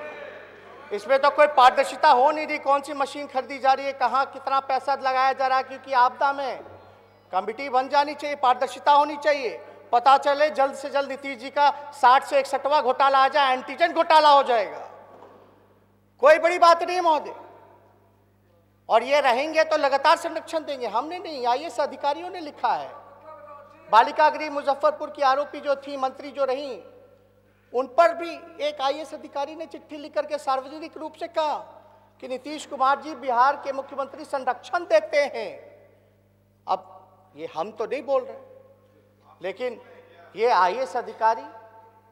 इसमें तो कोई पारदर्शिता हो नहीं रही। कौन सी मशीन खरीदी जा रही है, कहाँ कितना पैसा लगाया जा रहा है, क्योंकि आपदा में कमेटी बन जानी चाहिए, पारदर्शिता होनी चाहिए। पता चले जल्द से जल्द नीतीश जी का 60 से 61वां घोटाला आ जाए, एंटीजन घोटाला हो जाएगा। कोई बड़ी बात नहीं है महोदय। और ये रहेंगे तो लगातार संरक्षण देंगे। हमने नहीं, IAS अधिकारियों ने लिखा है। बालिका गृह मुजफ्फरपुर की आरोपी जो थी, मंत्री जो रही, उन पर भी एक IAS अधिकारी ने चिट्ठी लिख करके सार्वजनिक रूप से कहा कि नीतीश कुमार जी बिहार के मुख्यमंत्री संरक्षण देते हैं। अब ये हम तो नहीं बोल रहे, लेकिन ये IAS अधिकारी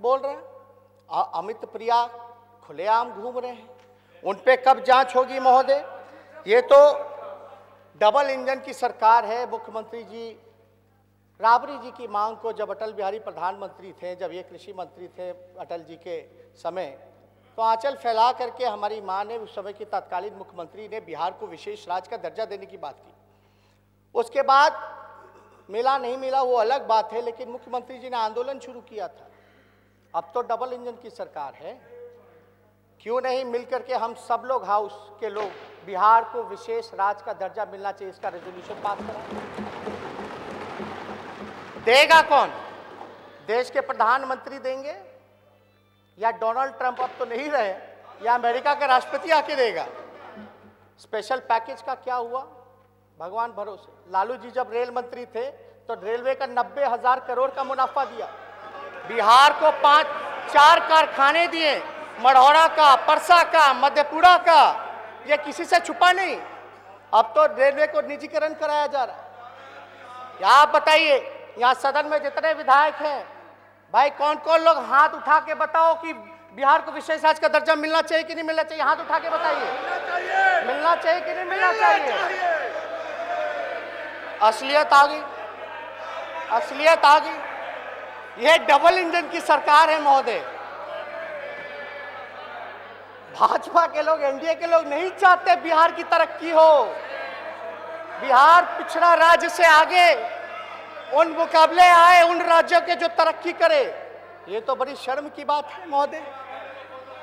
बोल रहे हैं। अमित प्रिया खुलेआम घूम रहे हैं, उन पे कब जांच होगी महोदय? ये तो डबल इंजन की सरकार है। मुख्यमंत्री जी राबड़ी जी की मांग को जब अटल बिहारी प्रधानमंत्री थे, जब ये कृषि मंत्री थे अटल जी के समय, तो आंचल फैला करके हमारी मां ने उस समय की तत्कालीन मुख्यमंत्री ने बिहार को विशेष राज्य का दर्जा देने की बात की। उसके बाद मिला नहीं मिला वो अलग बात है, लेकिन मुख्यमंत्री जी ने आंदोलन शुरू किया था। अब तो डबल इंजन की सरकार है, क्यों नहीं मिलकर के हम सब लोग हाउस के लोग बिहार को विशेष राज्य का दर्जा मिलना चाहिए, इसका रेजोल्यूशन पास करें। देगा कौन? देश के प्रधानमंत्री देंगे, या डोनाल्ड ट्रंप अब तो नहीं रहे, या अमेरिका का राष्ट्रपति आके देगा? स्पेशल पैकेज का क्या हुआ? भगवान भरोसे। लालू जी जब रेल मंत्री थे तो रेलवे का 90,000 करोड़ का मुनाफा दिया, बिहार को 4 कारखाने दिए, मढ़ौरा का, परसा का, मधेपुरा का, ये किसी से छुपा नहीं। अब तो रेलवे को निजीकरण कराया जा रहा है। आप बताइए, यहाँ सदन में जितने विधायक हैं भाई, कौन कौन लोग हाथ उठा के बताओ कि बिहार को विशेष राज्य का दर्जा मिलना चाहिए कि नहीं मिलना चाहिए? हाथ उठा के बताइए, मिलना चाहिए कि नहीं मिलना चाहिए? असलियत आ गई, असलियत आ गई। यह डबल इंजन की सरकार है महोदय। भाजपा के लोग, एनडीए के लोग नहीं चाहते बिहार की तरक्की हो। बिहार पिछड़ा राज्य से आगे उन मुकाबले आए उन राज्यों के जो तरक्की करे। ये तो बड़ी शर्म की बात है महोदय।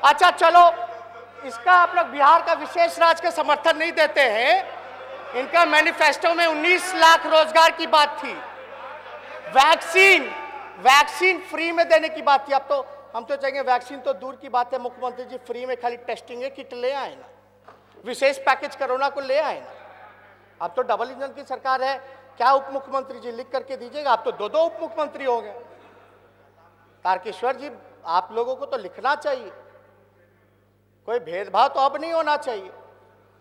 अच्छा चलो, इसका आप लोग बिहार का विशेष राज्य का समर्थन नहीं देते हैं। इनका मैनिफेस्टो में 19 लाख रोजगार की बात थी, वैक्सीन फ्री में देने की बात थी। अब तो हम तो चाहेंगे वैक्सीन तो दूर की बात है, मुख्यमंत्री जी फ्री में खाली टेस्टिंग है, किट ले आए ना, विशेष पैकेज कोरोना को ले आए ना। अब तो डबल इंजन की सरकार है। क्या उप मुख्यमंत्री जी लिख करके दीजिएगा, आप तो 2 उप मुख्यमंत्री हो गए। तारकेश्वर जी, आप लोगों को तो लिखना चाहिए, कोई भेदभाव तो अब नहीं होना चाहिए।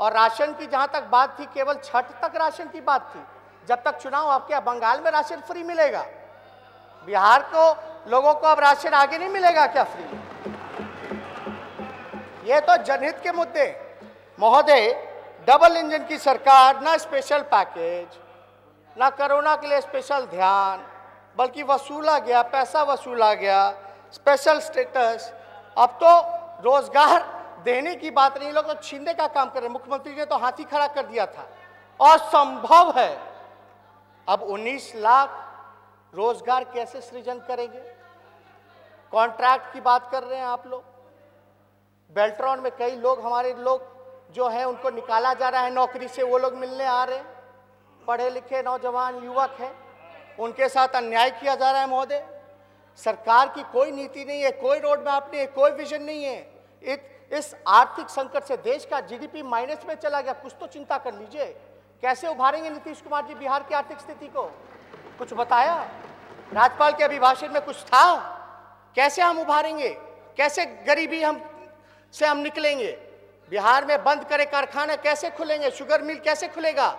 और राशन की जहां तक बात थी, केवल छठ तक राशन की बात थी। जब तक चुनाव, आपके बंगाल में राशन फ्री मिलेगा, बिहार को लोगों को अब राशन आगे नहीं मिलेगा क्या फ्री? ये तो जनहित के मुद्दे महोदय। डबल इंजन की सरकार, ना स्पेशल पैकेज, ना कोरोना के लिए स्पेशल ध्यान, बल्कि वसूला गया पैसा, वसूला गया स्पेशल स्टेटस। अब तो रोजगार देने की बात नहीं, लोग तो छीनने का काम कर रहे हैं। मुख्यमंत्री ने तो हाथी खड़ा कर दिया था, असंभव है। अब 19 लाख रोजगार कैसे सृजन करेंगे? कॉन्ट्रैक्ट की बात कर रहे हैं आप लोग। बेल्ट्रॉन में कई लोग, हमारे लोग जो हैं, उनको निकाला जा रहा है नौकरी से, वो लोग मिलने आ रहे हैं। पढ़े लिखे नौजवान युवक हैं, उनके साथ अन्याय किया जा रहा है महोदय। सरकार की कोई नीति नहीं है, कोई रोड मैप नहीं है, कोई विजन नहीं है। इस आर्थिक संकट से देश का जीडीपी माइनस में चला गया। कुछ तो चिंता कर लीजिए, कैसे उभारेंगे नीतीश कुमार जी बिहार की आर्थिक स्थिति को? कुछ बताया? राज्यपाल के अभिभाषण में कुछ था? कैसे हम उभारेंगे? कैसे गरीबी हम निकलेंगे? बिहार में बंद करे कारखाने कैसे खुलेंगे? शुगर मिल कैसे खुलेगा?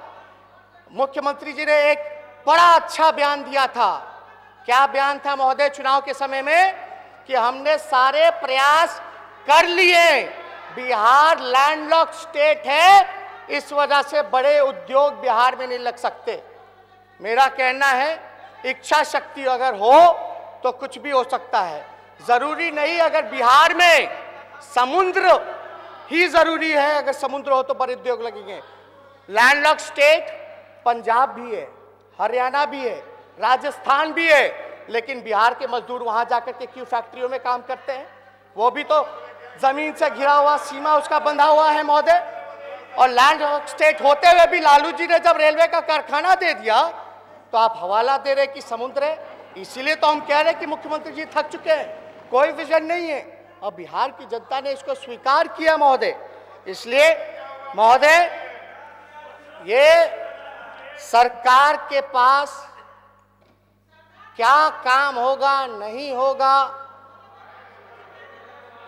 मुख्यमंत्री जी ने एक बड़ा अच्छा बयान दिया था। क्या बयान था महोदय चुनाव के समय में? कि हमने सारे प्रयास कर लिए, बिहार लैंडलॉक्ड स्टेट है, इस वजह से बड़े उद्योग बिहार में नहीं लग सकते। मेरा कहना है, इच्छा शक्ति अगर हो तो कुछ भी हो सकता है। जरूरी नहीं अगर बिहार में समुद्र ही जरूरी है, अगर समुद्र हो तो बड़े उद्योग लगेंगे। लैंडलॉक्ड स्टेट पंजाब भी है, हरियाणा भी है, राजस्थान भी है, लेकिन बिहार के मजदूर वहां जाकर के क्यों फैक्ट्रियों में काम करते हैं? वो भी तो जमीन से घिरा हुआ, सीमा उसका बंधा हुआ है महोदय। और लैंड स्टेट होते हुए भी लालू जी ने जब रेलवे का कारखाना दे दिया तो आप हवाला दे रहे कि समुद्र है। इसीलिए तो हम कह रहे कि मुख्यमंत्री जी थक चुके हैं, कोई विजन नहीं है। और बिहार की जनता ने इसको स्वीकार किया महोदय। इसलिए महोदय, ये सरकार के पास क्या काम होगा, नहीं होगा,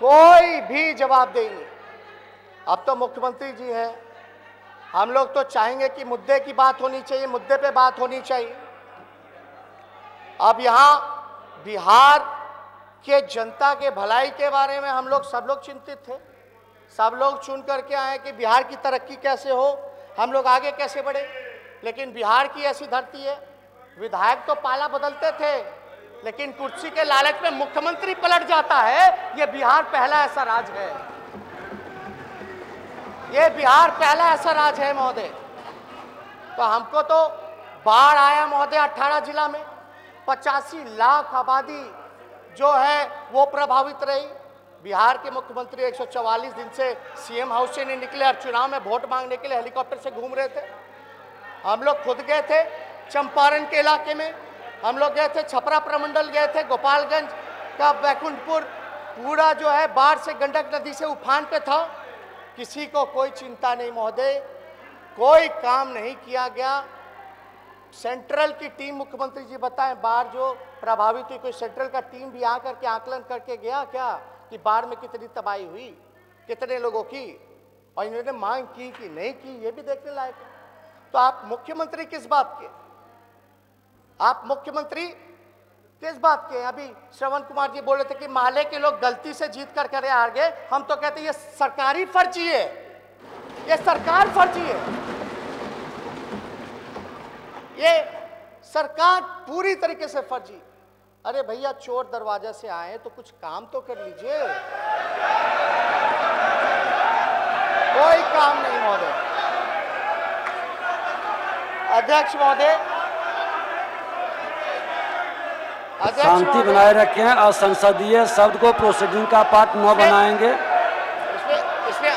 कोई भी जवाब देंगे। अब तो मुख्यमंत्री जी हैं, हम लोग तो चाहेंगे कि मुद्दे की बात होनी चाहिए, मुद्दे पे बात होनी चाहिए। अब यहां बिहार कि जनता के भलाई के बारे में हम लोग सब लोग चिंतित थे। सब लोग चुन करके आए कि बिहार की तरक्की कैसे हो, हम लोग आगे कैसे बढ़े। लेकिन बिहार की ऐसी धरती है, विधायक तो पाला बदलते थे, लेकिन कुर्सी के लालच में मुख्यमंत्री पलट जाता है। ये बिहार पहला ऐसा राज है, ये बिहार पहला ऐसा राज है महोदय। तो हमको तो बाढ़ आया महोदय 18 जिला में, 85 लाख आबादी जो है वो प्रभावित रही। बिहार के मुख्यमंत्री 144 दिन से सीएम हाउस से नहीं निकले और चुनाव में वोट मांगने के लिए हेलीकॉप्टर से घूम रहे थे। हम लोग खुद गए थे चंपारण के इलाके में, हम लोग गए थे छपरा प्रमंडल गए थे, गोपालगंज का बैकुंठपुर पूरा जो है बाढ़ से गंडक नदी से उफान पे था। किसी को कोई चिंता नहीं महोदय, कोई काम नहीं किया गया। सेंट्रल की टीम, मुख्यमंत्री जी बताएं, बाढ़ जो प्रभावित हुई, कोई सेंट्रल का टीम भी आकर के आकलन करके गया क्या कि बाढ़ में कितनी तबाही हुई, कितने लोगों की, और इन्होंने मांग की कि नहीं की, ये भी देखने लायक है। तो आप मुख्यमंत्री किस बात के, आप मुख्यमंत्री किस बात के? अभी श्रवण कुमार जी बोल रहे थे कि माले के लोग गलती से जीत कर करे हार गए। हम तो कहते हैं ये सरकारी फर्जी है, ये सरकार फर्जी है, ये सरकार पूरी तरीके से फर्जी। अरे भैया, चोर दरवाजा से आए तो कुछ काम तो कर लीजिए। कोई काम नहीं महोदय। अध्यक्ष महोदय, शांति बनाए रखें और संसदीय शब्द को प्रोसीडिंग का पार्ट न बनाएंगे। इसमें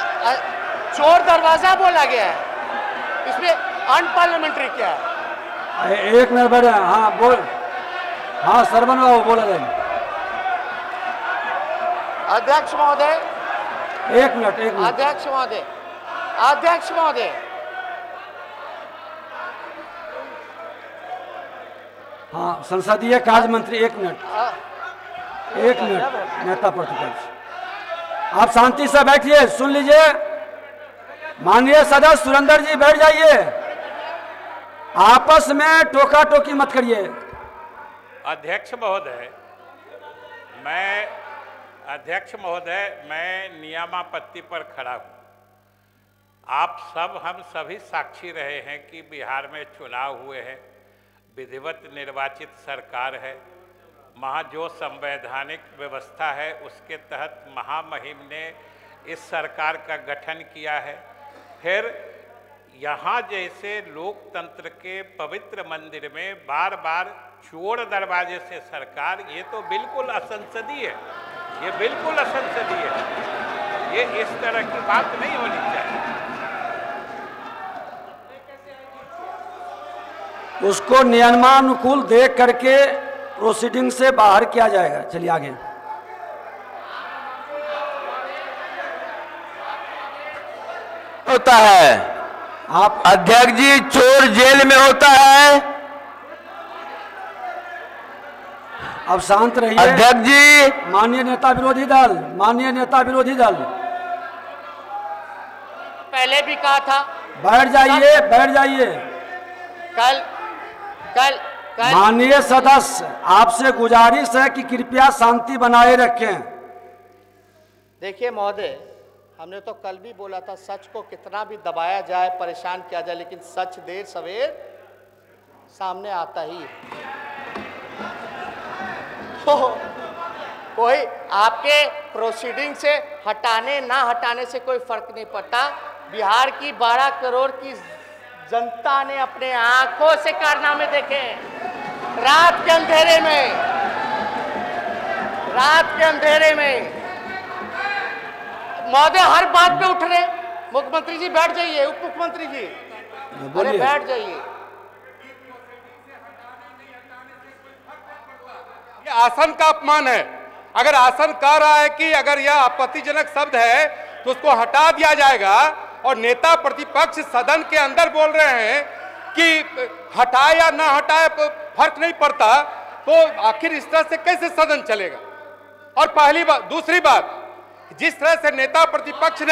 चोर दरवाजा बोला गया है, इसमें अनपार्लियामेंट्री क्या है? एक मिनट बैठे। हाँ बोल, हाँ सरवन बाबू बोला जाए। अध्यक्ष महोदय, एक मिनट। अध्यक्ष महोदय, अध्यक्ष महोदय, हाँ संसदीय कार्य मंत्री, एक मिनट। नेता प्रतिपक्ष आप शांति से बैठिए, सुन लीजिए। माननीय सदस्य सुरेंद्र जी बैठ जाइए, आपस में टोका टोकी मत करिए। अध्यक्ष महोदय, मैं नियमापत्ति पर खड़ा हूँ। आप सब, हम सभी साक्षी रहे हैं कि बिहार में चुनाव हुए हैं, विधिवत निर्वाचित सरकार है, वहाँ जो संवैधानिक व्यवस्था है उसके तहत महामहिम ने इस सरकार का गठन किया है। फिर यहाँ जैसे लोकतंत्र के पवित्र मंदिर में बार बार चोर दरवाजे से सरकार, ये तो बिल्कुल असंसदीय है, ये बिल्कुल असंसदीय है। ये इस तरह की बात नहीं होनी चाहिए। उसको नियमानुकूल देख करके प्रोसीडिंग से बाहर किया जाएगा। चलिए आगे। होता है आप अध्यक्ष जी, चोर जेल में होता है। अब शांत रहिए। अध्यक्ष जी, माननीय नेता विरोधी दल, माननीय नेता विरोधी दल, पहले भी कहा था, बैठ जाइए, बैठ जाइए। कल माननीय सदस्य, आपसे गुजारिश है कि कृपया शांति बनाए रखें। देखिए महोदय, हमने तो कल भी बोला था, सच को कितना भी दबाया जाए, परेशान किया जाए, लेकिन सच देर सवेर सामने आता ही है। तो कोई आपके प्रोसीडिंग से हटाने ना हटाने से कोई फर्क नहीं पड़ता। बिहार की 12 करोड़ की जनता ने अपने आंखों से कारनामे देखे, रात के अंधेरे में, रात के अंधेरे में। महोदय हर बात पे उठ रहे। मुख्यमंत्री जी बैठ जाइए, उप मुख्यमंत्री जी अरे बैठ जाइए। ये आसन का अपमान है। अगर आसन कह रहा है कि अगर यह आपत्तिजनक शब्द है तो उसको हटा दिया जाएगा, और नेता प्रतिपक्ष सदन के अंदर बोल रहे हैं कि हटाए या ना हटाए फर्क नहीं पड़ता, तो आखिर इस तरह से कैसे सदन चलेगा? और पहली बात, दूसरी बात, जिस तरह से नेता प्रतिपक्ष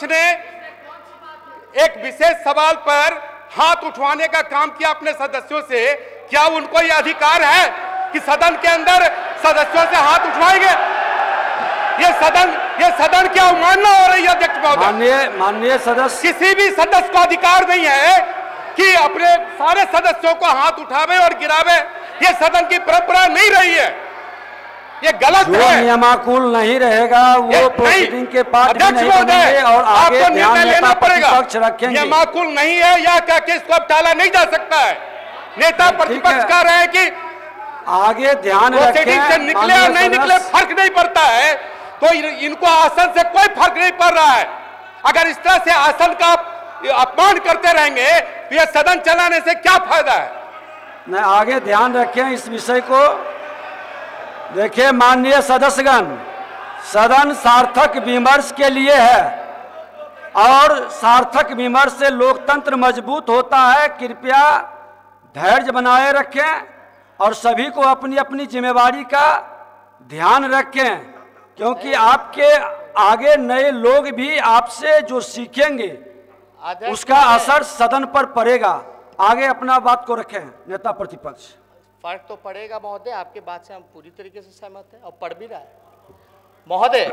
ने एक विशेष सवाल पर हाथ उठवाने का काम किया अपने सदस्यों से, क्या उनको यह अधिकार है कि सदन के अंदर सदस्यों से हाथ उठवाएंगे? ये सदन क्या अवमानना हो रही है अध्यक्ष महोदय? माननीय सदस्य, किसी भी सदस्य को अधिकार नहीं है कि अपने सारे सदस्यों को हाथ उठावे और गिरावे। ये सदन की परंपरा नहीं रही है, ये गलत जो है। नियमानुकूल नहीं रहेगा वो प्रोसीडिंग के पार्ट भी नहीं बनेंगे और आगे आपको निर्णय लेना पड़ेगा। पक्ष रखेंगे। नियमानुकूल नहीं है या क्या कि इसको अब टाला नहीं जा सकता है। नेता प्रतिपक्ष कह रहे हैं कि आगे ध्यान प्रोसीडिंग से रखें। निकले और नहीं निकले फर्क नहीं पड़ता है, तो इनको आसन से कोई फर्क नहीं पड़ रहा है। अगर इस तरह से आसन का अपमान करते रहेंगे तो यह सदन चलाने से क्या फायदा है? मैं आगे ध्यान रखें इस विषय को। देखिए माननीय सदस्यगण, सदन सार्थक विमर्श के लिए है और सार्थक विमर्श से लोकतंत्र मजबूत होता है। कृपया धैर्य बनाए रखें और सभी को अपनी अपनी जिम्मेवारी का ध्यान रखें, क्योंकि आपके आगे नए लोग भी आपसे जो सीखेंगे उसका असर सदन पर पड़ेगा। आगे अपना बात को रखें नेता प्रतिपक्ष। फर्क तो पड़ेगा महोदय, आपके बात से हम पूरी तरीके से सहमत हैं और पड़ भी रहा है महोदय।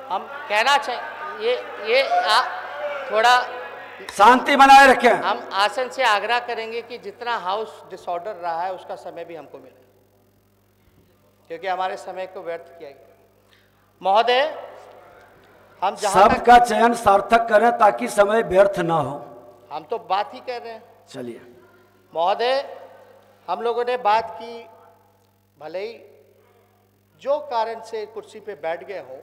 हम कहना चाहिए ये थोड़ा शांति बनाए रखें। हम आसन से आग्रह करेंगे कि जितना हाउस डिसऑर्डर रहा है उसका समय भी हमको मिले, क्योंकि हमारे समय को व्यर्थ किया गया। महोदय हम सबका चयन सार्थक करें ताकि समय व्यर्थ ना हो। हम तो बात ही कर रहे हैं। चलिए महोदय, हम लोगों ने बात की, भले ही जो कारण से कुर्सी पे बैठ गए हो,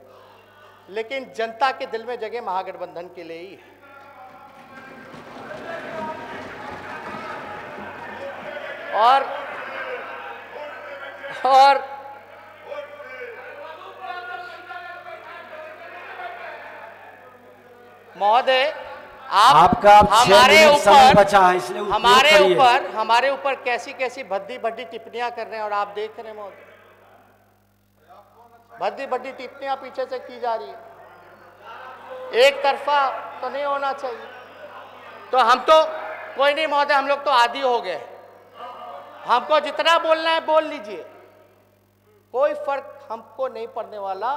लेकिन जनता के दिल में जगह महागठबंधन के लिए ही है। और महोदय आपका हमारे ऊपर कैसी कैसी भद्दी भद्दी टिप्पणियां कर रहे हैं और आप देख रहे हैं महोदय, भद्दी भद्दी टिप्पणियां पीछे से की जा रही है। एक तरफा तो नहीं होना चाहिए। तो हम तो कोई नहीं महोदय, हम लोग तो आदी हो गए। हमको जितना बोलना है बोल लीजिए, कोई फर्क हमको नहीं पड़ने वाला।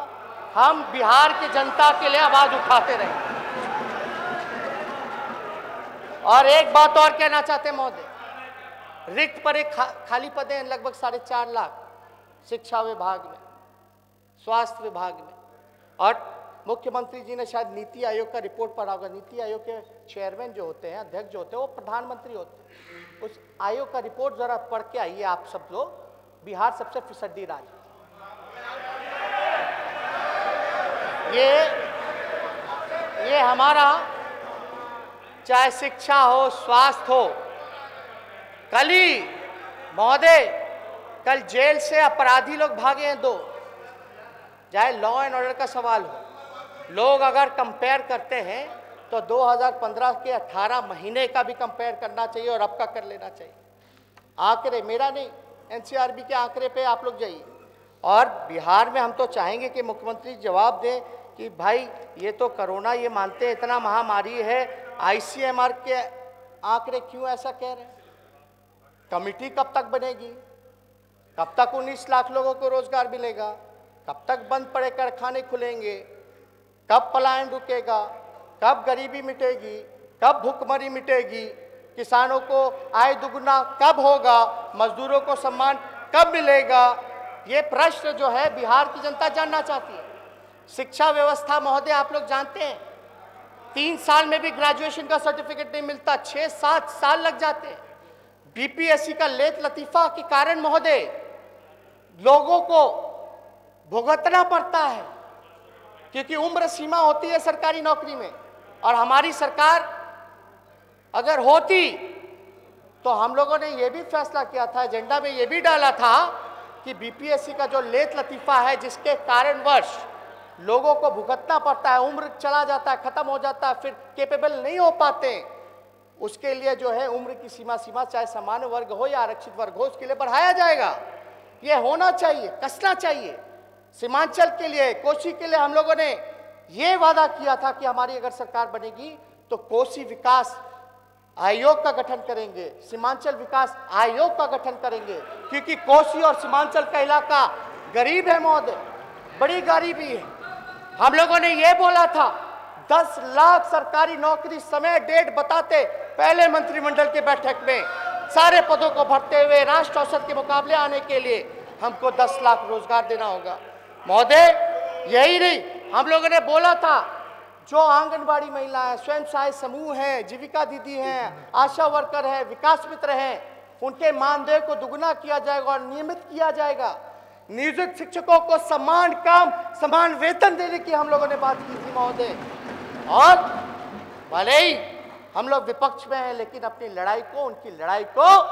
हम बिहार की जनता के लिए आवाज उठाते रहेंगे। और एक बात और कहना चाहते हैं महोदय, रिक्त पदे खाली पदे हैं लगभग 4.5 लाख शिक्षा विभाग में, स्वास्थ्य विभाग में। और मुख्यमंत्री जी ने शायद नीति आयोग का रिपोर्ट पढ़ा होगा। नीति आयोग के चेयरमैन जो होते हैं, अध्यक्ष जो होते हैं, वो प्रधानमंत्री होते हैं। उस आयोग का रिपोर्ट जरा पढ़ के आइए आप सब लोग। बिहार सबसे फिसड्डी राज्य। ये हमारा चाहे शिक्षा हो, स्वास्थ्य हो। कल ही महोदय, कल जेल से अपराधी लोग भागे हैं 2, चाहे लॉ एंड ऑर्डर का सवाल हो। लोग अगर कंपेयर करते हैं तो 2015 के 18 महीने का भी कंपेयर करना चाहिए और अब का कर लेना चाहिए। आंकड़े मेरा नहीं, एनसीआरबी के आंकड़े पे आप लोग जाइए। और बिहार में हम तो चाहेंगे कि मुख्यमंत्री जवाब दें कि भाई ये तो कोरोना, ये मानते हैं इतना महामारी है, आईसीएमआर के आंकड़े क्यों ऐसा कह रहे हैं? कमेटी कब तक बनेगी? कब तक 19 लाख लोगों को रोजगार मिलेगा? कब तक बंद पड़े कारखाने खुलेंगे? कब पलायन रुकेगा? कब गरीबी मिटेगी? कब भूखमरी मिटेगी? किसानों को आय दुगुना कब होगा? मजदूरों को सम्मान कब मिलेगा? ये प्रश्न जो है बिहार की जनता जानना चाहती है। शिक्षा व्यवस्था महोदय, आप लोग जानते हैं 3 साल में भी ग्रेजुएशन का सर्टिफिकेट नहीं मिलता, 6-7 साल लग जाते हैं। बीपीएससी का लेत लतीफा के कारण महोदय लोगों को भुगतना पड़ता है, क्योंकि उम्र सीमा होती है सरकारी नौकरी में। और हमारी सरकार अगर होती तो हम लोगों ने यह भी फैसला किया था, एजेंडा में यह भी डाला था कि बीपीएससी का जो लेत लतीफा है, जिसके कारणवश लोगों को भुगतना पड़ता है, उम्र चला जाता है, खत्म हो जाता है, फिर कैपेबल नहीं हो पाते, उसके लिए जो है उम्र की सीमा चाहे सामान्य वर्ग हो या आरक्षित वर्ग हो, उसके लिए बढ़ाया जाएगा। ये होना चाहिए, कसना चाहिए। सीमांचल के लिए, कोसी के लिए हम लोगों ने ये वादा किया था कि हमारी अगर सरकार बनेगी तो कोसी विकास आयोग का गठन करेंगे, सीमांचल विकास आयोग का गठन करेंगे, क्योंकि कोसी और सीमांचल का इलाका गरीब है महोदय, बड़ी गरीबी है। हम लोगों ने ये बोला था 10 लाख सरकारी नौकरी समय डेट बताते पहले मंत्रिमंडल की बैठक में, सारे पदों को भरते हुए राष्ट्र औसत के मुकाबले आने के लिए हमको 10 लाख रोजगार देना होगा महोदय। यही नहीं, हम लोगों ने बोला था जो आंगनबाड़ी महिला है, स्वयं सहायक समूह है, जीविका दीदी हैं, आशा वर्कर है, विकास मित्र हैं, उनके मानदेय को दुगुना किया जाएगा और नियमित किया जाएगा। नियोजित शिक्षकों को समान काम समान वेतन देने की हम लोगों ने बात की थी महोदय। और भले ही हम लोग विपक्ष में हैं, लेकिन अपनी लड़ाई को, उनकी लड़ाई को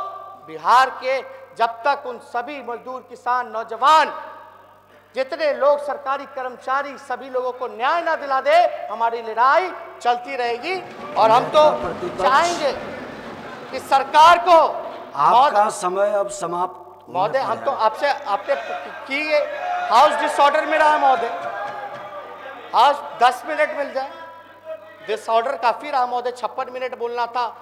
बिहार के जब तक उन सभी मजदूर, किसान, नौजवान, जितने लोग सरकारी कर्मचारी, सभी लोगों को न्याय ना दिला दे, हमारी लड़ाई चलती रहेगी। और हम तो चाहेंगे कि सरकार को, आपका समय अब समाप्त महोदय हम तो आपसे आपने की हाउस डिसऑर्डर में रहा महोदय, हाउस 10 मिनट मिल जाए, डिसऑर्डर काफी रहा महोदय, 56 मिनट बोलना था,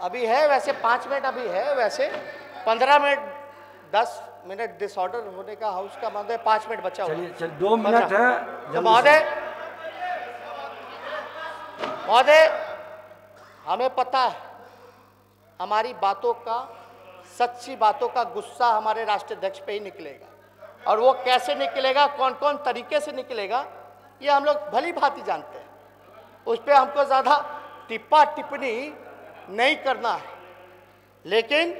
अभी है वैसे 5 मिनट अभी है, वैसे 15 मिनट 10 मिनट डिसऑर्डर होने का हाउस का महोदय, 5 मिनट बचा हुआ। चलिए 2 मिनट है तो महोदय हमें पता है हमारी बातों का, सच्ची बातों का गुस्सा हमारे राष्ट्रीय अध्यक्ष पे ही निकलेगा, और वो कैसे निकलेगा, कौन कौन तरीके से निकलेगा, ये हम लोग भली भांति जानते हैं, उस पर हमको ज़्यादा टिप्पा टिप्पणी नहीं करना है। लेकिन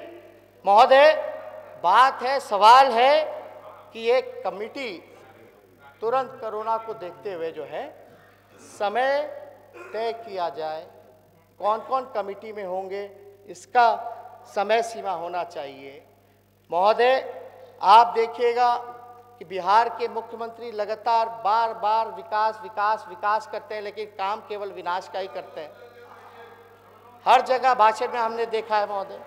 महोदय बात है, सवाल है कि एक कमेटी तुरंत कोरोना को देखते हुए जो है समय तय किया जाए, कौन कौन कमेटी में होंगे, इसका समय सीमा होना चाहिए। महोदय आप देखिएगा कि बिहार के मुख्यमंत्री लगातार बार बार विकास विकास विकास करते हैं, लेकिन काम केवल विनाश का ही करते हैं। हर जगह भाषण में हमने देखा है महोदय।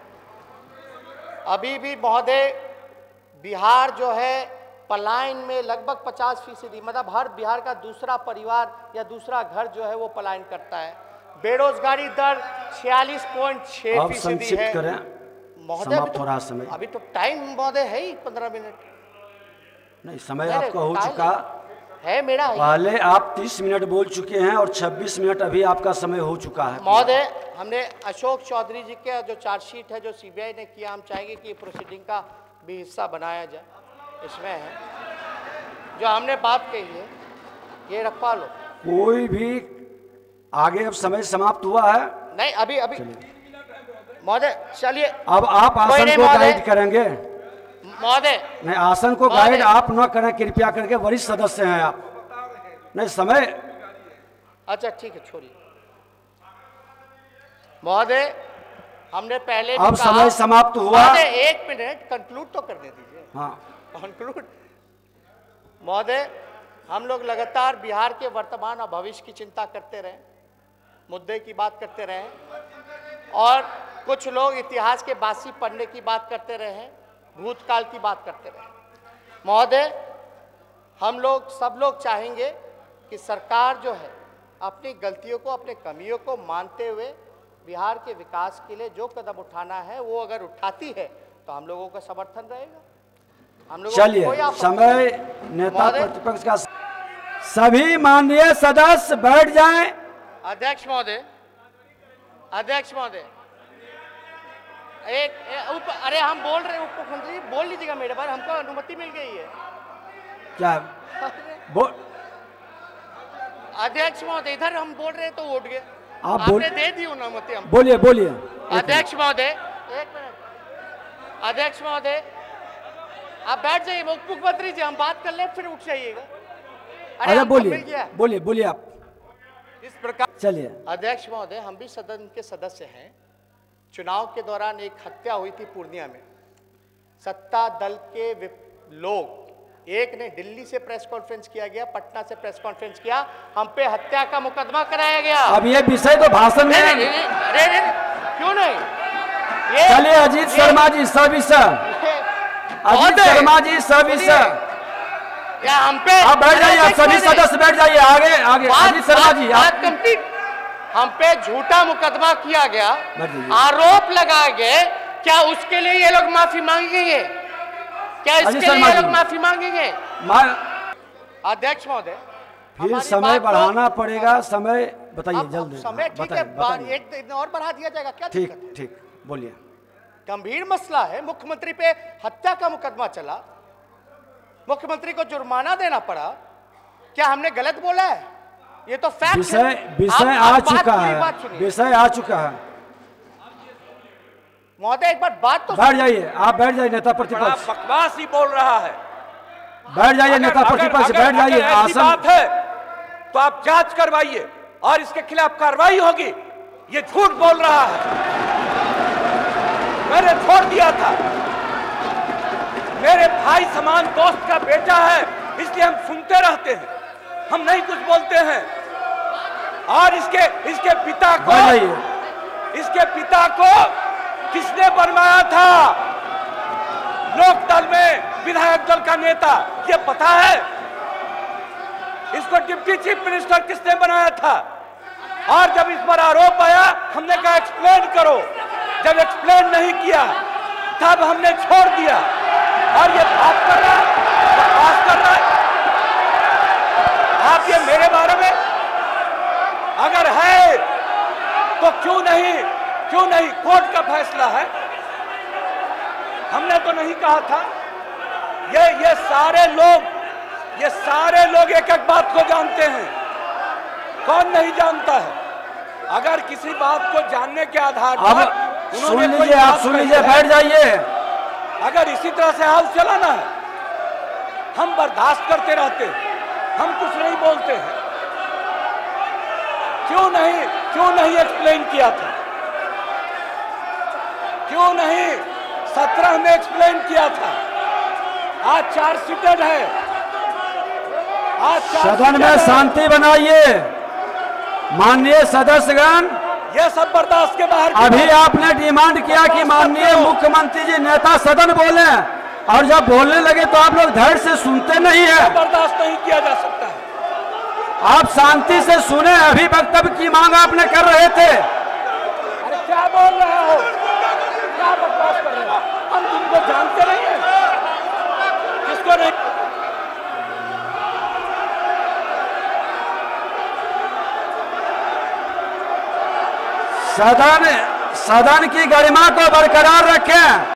अभी भी महोदय बिहार जो है पलायन में लगभग 50%, मतलब हर बिहार का दूसरा परिवार या दूसरा घर जो है वो पलायन करता है। बेरोजगारी दर 46.6% है महोदय। समय अभी तो टाइम महोदय है ही 15 मिनट नहीं, समय आपका हो चुका है मेरा। पहले आप 30 मिनट बोल चुके हैं और 26 मिनट अभी आपका समय हो चुका है महोदय। हमने अशोक चौधरी जी के जो चार्जशीट है जो सीबीआई ने किया, हम चाहेंगे कि प्रोसीडिंग का भी हिस्सा बनाया जाए। इसमें है जो हमने बात कही है ये रखवा लो। कोई भी आगे अब समय समाप्त हुआ है नहीं, अभी अभी महोदय चलिए। अब आप आसन को गाइड करेंगे महोदय? नहीं, आसन को गाइड आप न करें कृपया करके, वरिष्ठ सदस्य हैं आप। नहीं समय, अच्छा ठीक है छोड़िए महोदय। हमने पहले अब समय समाप्त हुआ। महोदय 1 मिनट कंक्लूड तो करने दीजिए। हाँ कंक्लूड महोदय। हम लोग लगातार बिहार के वर्तमान और भविष्य की चिंता करते रहे, मुद्दे की बात करते रहे, और कुछ लोग इतिहास के बासी पढ़ने की बात करते रहे, भूतकाल की बात करते रहे। महोदय हम लोग सब लोग चाहेंगे कि सरकार जो है अपनी गलतियों को, अपने कमियों को मानते हुए बिहार के विकास के लिए जो कदम उठाना है वो अगर उठाती है तो हम लोगों का समर्थन रहेगा। हम लोग चलिए समय नेता प्रतिपक्ष का सभी माननीय सदस्य बैठ जाएं। अध्यक्ष महोदय, अध्यक्ष महोदय अरे हम बोल रहे हैं, उप मुख्यमंत्री बोल लीजिएगा मेरे बार, हमको अनुमति मिल गई है। क्या अध्यक्ष महोदय इधर हम बोल रहे हैं तो उठ गए, आपने दे दी अनुमति हम। बोलिए बोलिए। अध्यक्ष महोदय 1 मिनट। अध्यक्ष महोदय आप बैठ जाइए, उप मुख्यमंत्री जी हम बात कर ले फिर उठ जाइएगा। अरे बोलिए बोलिए बोलिए आप। इस प्रकार चलिए अध्यक्ष महोदय, हम भी सदन के सदस्य हैं। चुनाव के दौरान एक हत्या हुई थी पूर्णिया में। सत्ता दल के लोग, एक ने दिल्ली से प्रेस कॉन्फ्रेंस किया गया, पटना से प्रेस कॉन्फ्रेंस किया, हम पे हत्या का मुकदमा कराया गया। अब ये विषय तो भाषण में क्यों नहीं? चलिए अजीत शर्मा जी सविषय, अजीत शर्मा जी सविषय, या हम पे आप बैठ जाइए, आप सभी सदस्य बैठ जाइए। आगे आगे अजीत शर्मा जी बात कंप्लीट हम पे झूठा मुकदमा किया गया, आरोप लगाए गए, क्या उसके लिए ये लोग माफी मांगेंगे? क्या इसके लिए ये लोग माफी मांगेंगे? अध्यक्ष महोदय, फिर समय बढ़ाना पड़ेगा। समय बताइए जल्दी। समय ठीक है, एक दिन और बढ़ा दिया जाएगा, क्या ठीक ठीक बोलिए। गंभीर मसला है, मुख्यमंत्री पे हत्या का मुकदमा चला, मुख्यमंत्री को जुर्माना देना पड़ा, क्या हमने गलत बोला है? ये तो फैक्ट विषय आ चुका है, विषय आ चुका है। महोदय एक बार बात तो बैठ जाइए, आप बैठ जाइए। नेता प्रतिपक्ष बकवास ही बोल रहा है। बैठ जाइए नेता प्रतिपक्ष, बैठ जाइए। ऐसी बात है तो आप जांच करवाइए और इसके खिलाफ कार्रवाई होगी। ये झूठ बोल रहा है। मैंने छोड़ दिया था, मेरे भाई समान दोस्त का बेटा है, इसलिए हम सुनते रहते हैं, हम नहीं कुछ बोलते हैं। और इसके पिता को किसने बनवाया था लोकदल में विधायक दल का नेता, ये पता है? इसको डिप्टी चीफ मिनिस्टर किसने बनाया था? और जब इस पर आरोप आया, हमने कहा एक्सप्लेन करो। जब एक्सप्लेन नहीं किया तब हमने छोड़ दिया। और ये बात कर रहा है, बकवास कर रहा है। आप ये मेरे बारे में अगर है तो क्यों नहीं कोर्ट का फैसला है, हमने तो नहीं कहा था। ये सारे लोग एक एक बात को जानते हैं, कौन नहीं जानता है? अगर किसी बात को जानने के आधार पर सुन लीजिए, आप सुन लीजिए, बैठ जाइए। अगर इसी तरह से हाल चलाना है, हम बर्दाश्त करते रहते हैं, हम कुछ नहीं बोलते हैं। क्यों नहीं एक्सप्लेन किया था? क्यों नहीं 17 में एक्सप्लेन किया था? आज चार्जशीटेड है। सदन में शांति बनाइए माननीय सदस्यगण। ये सब बर्दाश्त के बाहर। अभी आपने डिमांड किया कि माननीय मुख्यमंत्री जी नेता सदन बोले, और जब बोलने लगे तो आप लोग धैर्य से सुनते नहीं है। बर्दाश्त नहीं किया जा सकता है। आप शांति से सुने, अभी वक्तव्य की मांग आपने कर रहे थे। अरे क्या बोल रहे हो, क्या बकवास कर रहे हो? हम तुमको जानते नहीं है, किसको नहीं। सदन की गरिमा को बरकरार रखें।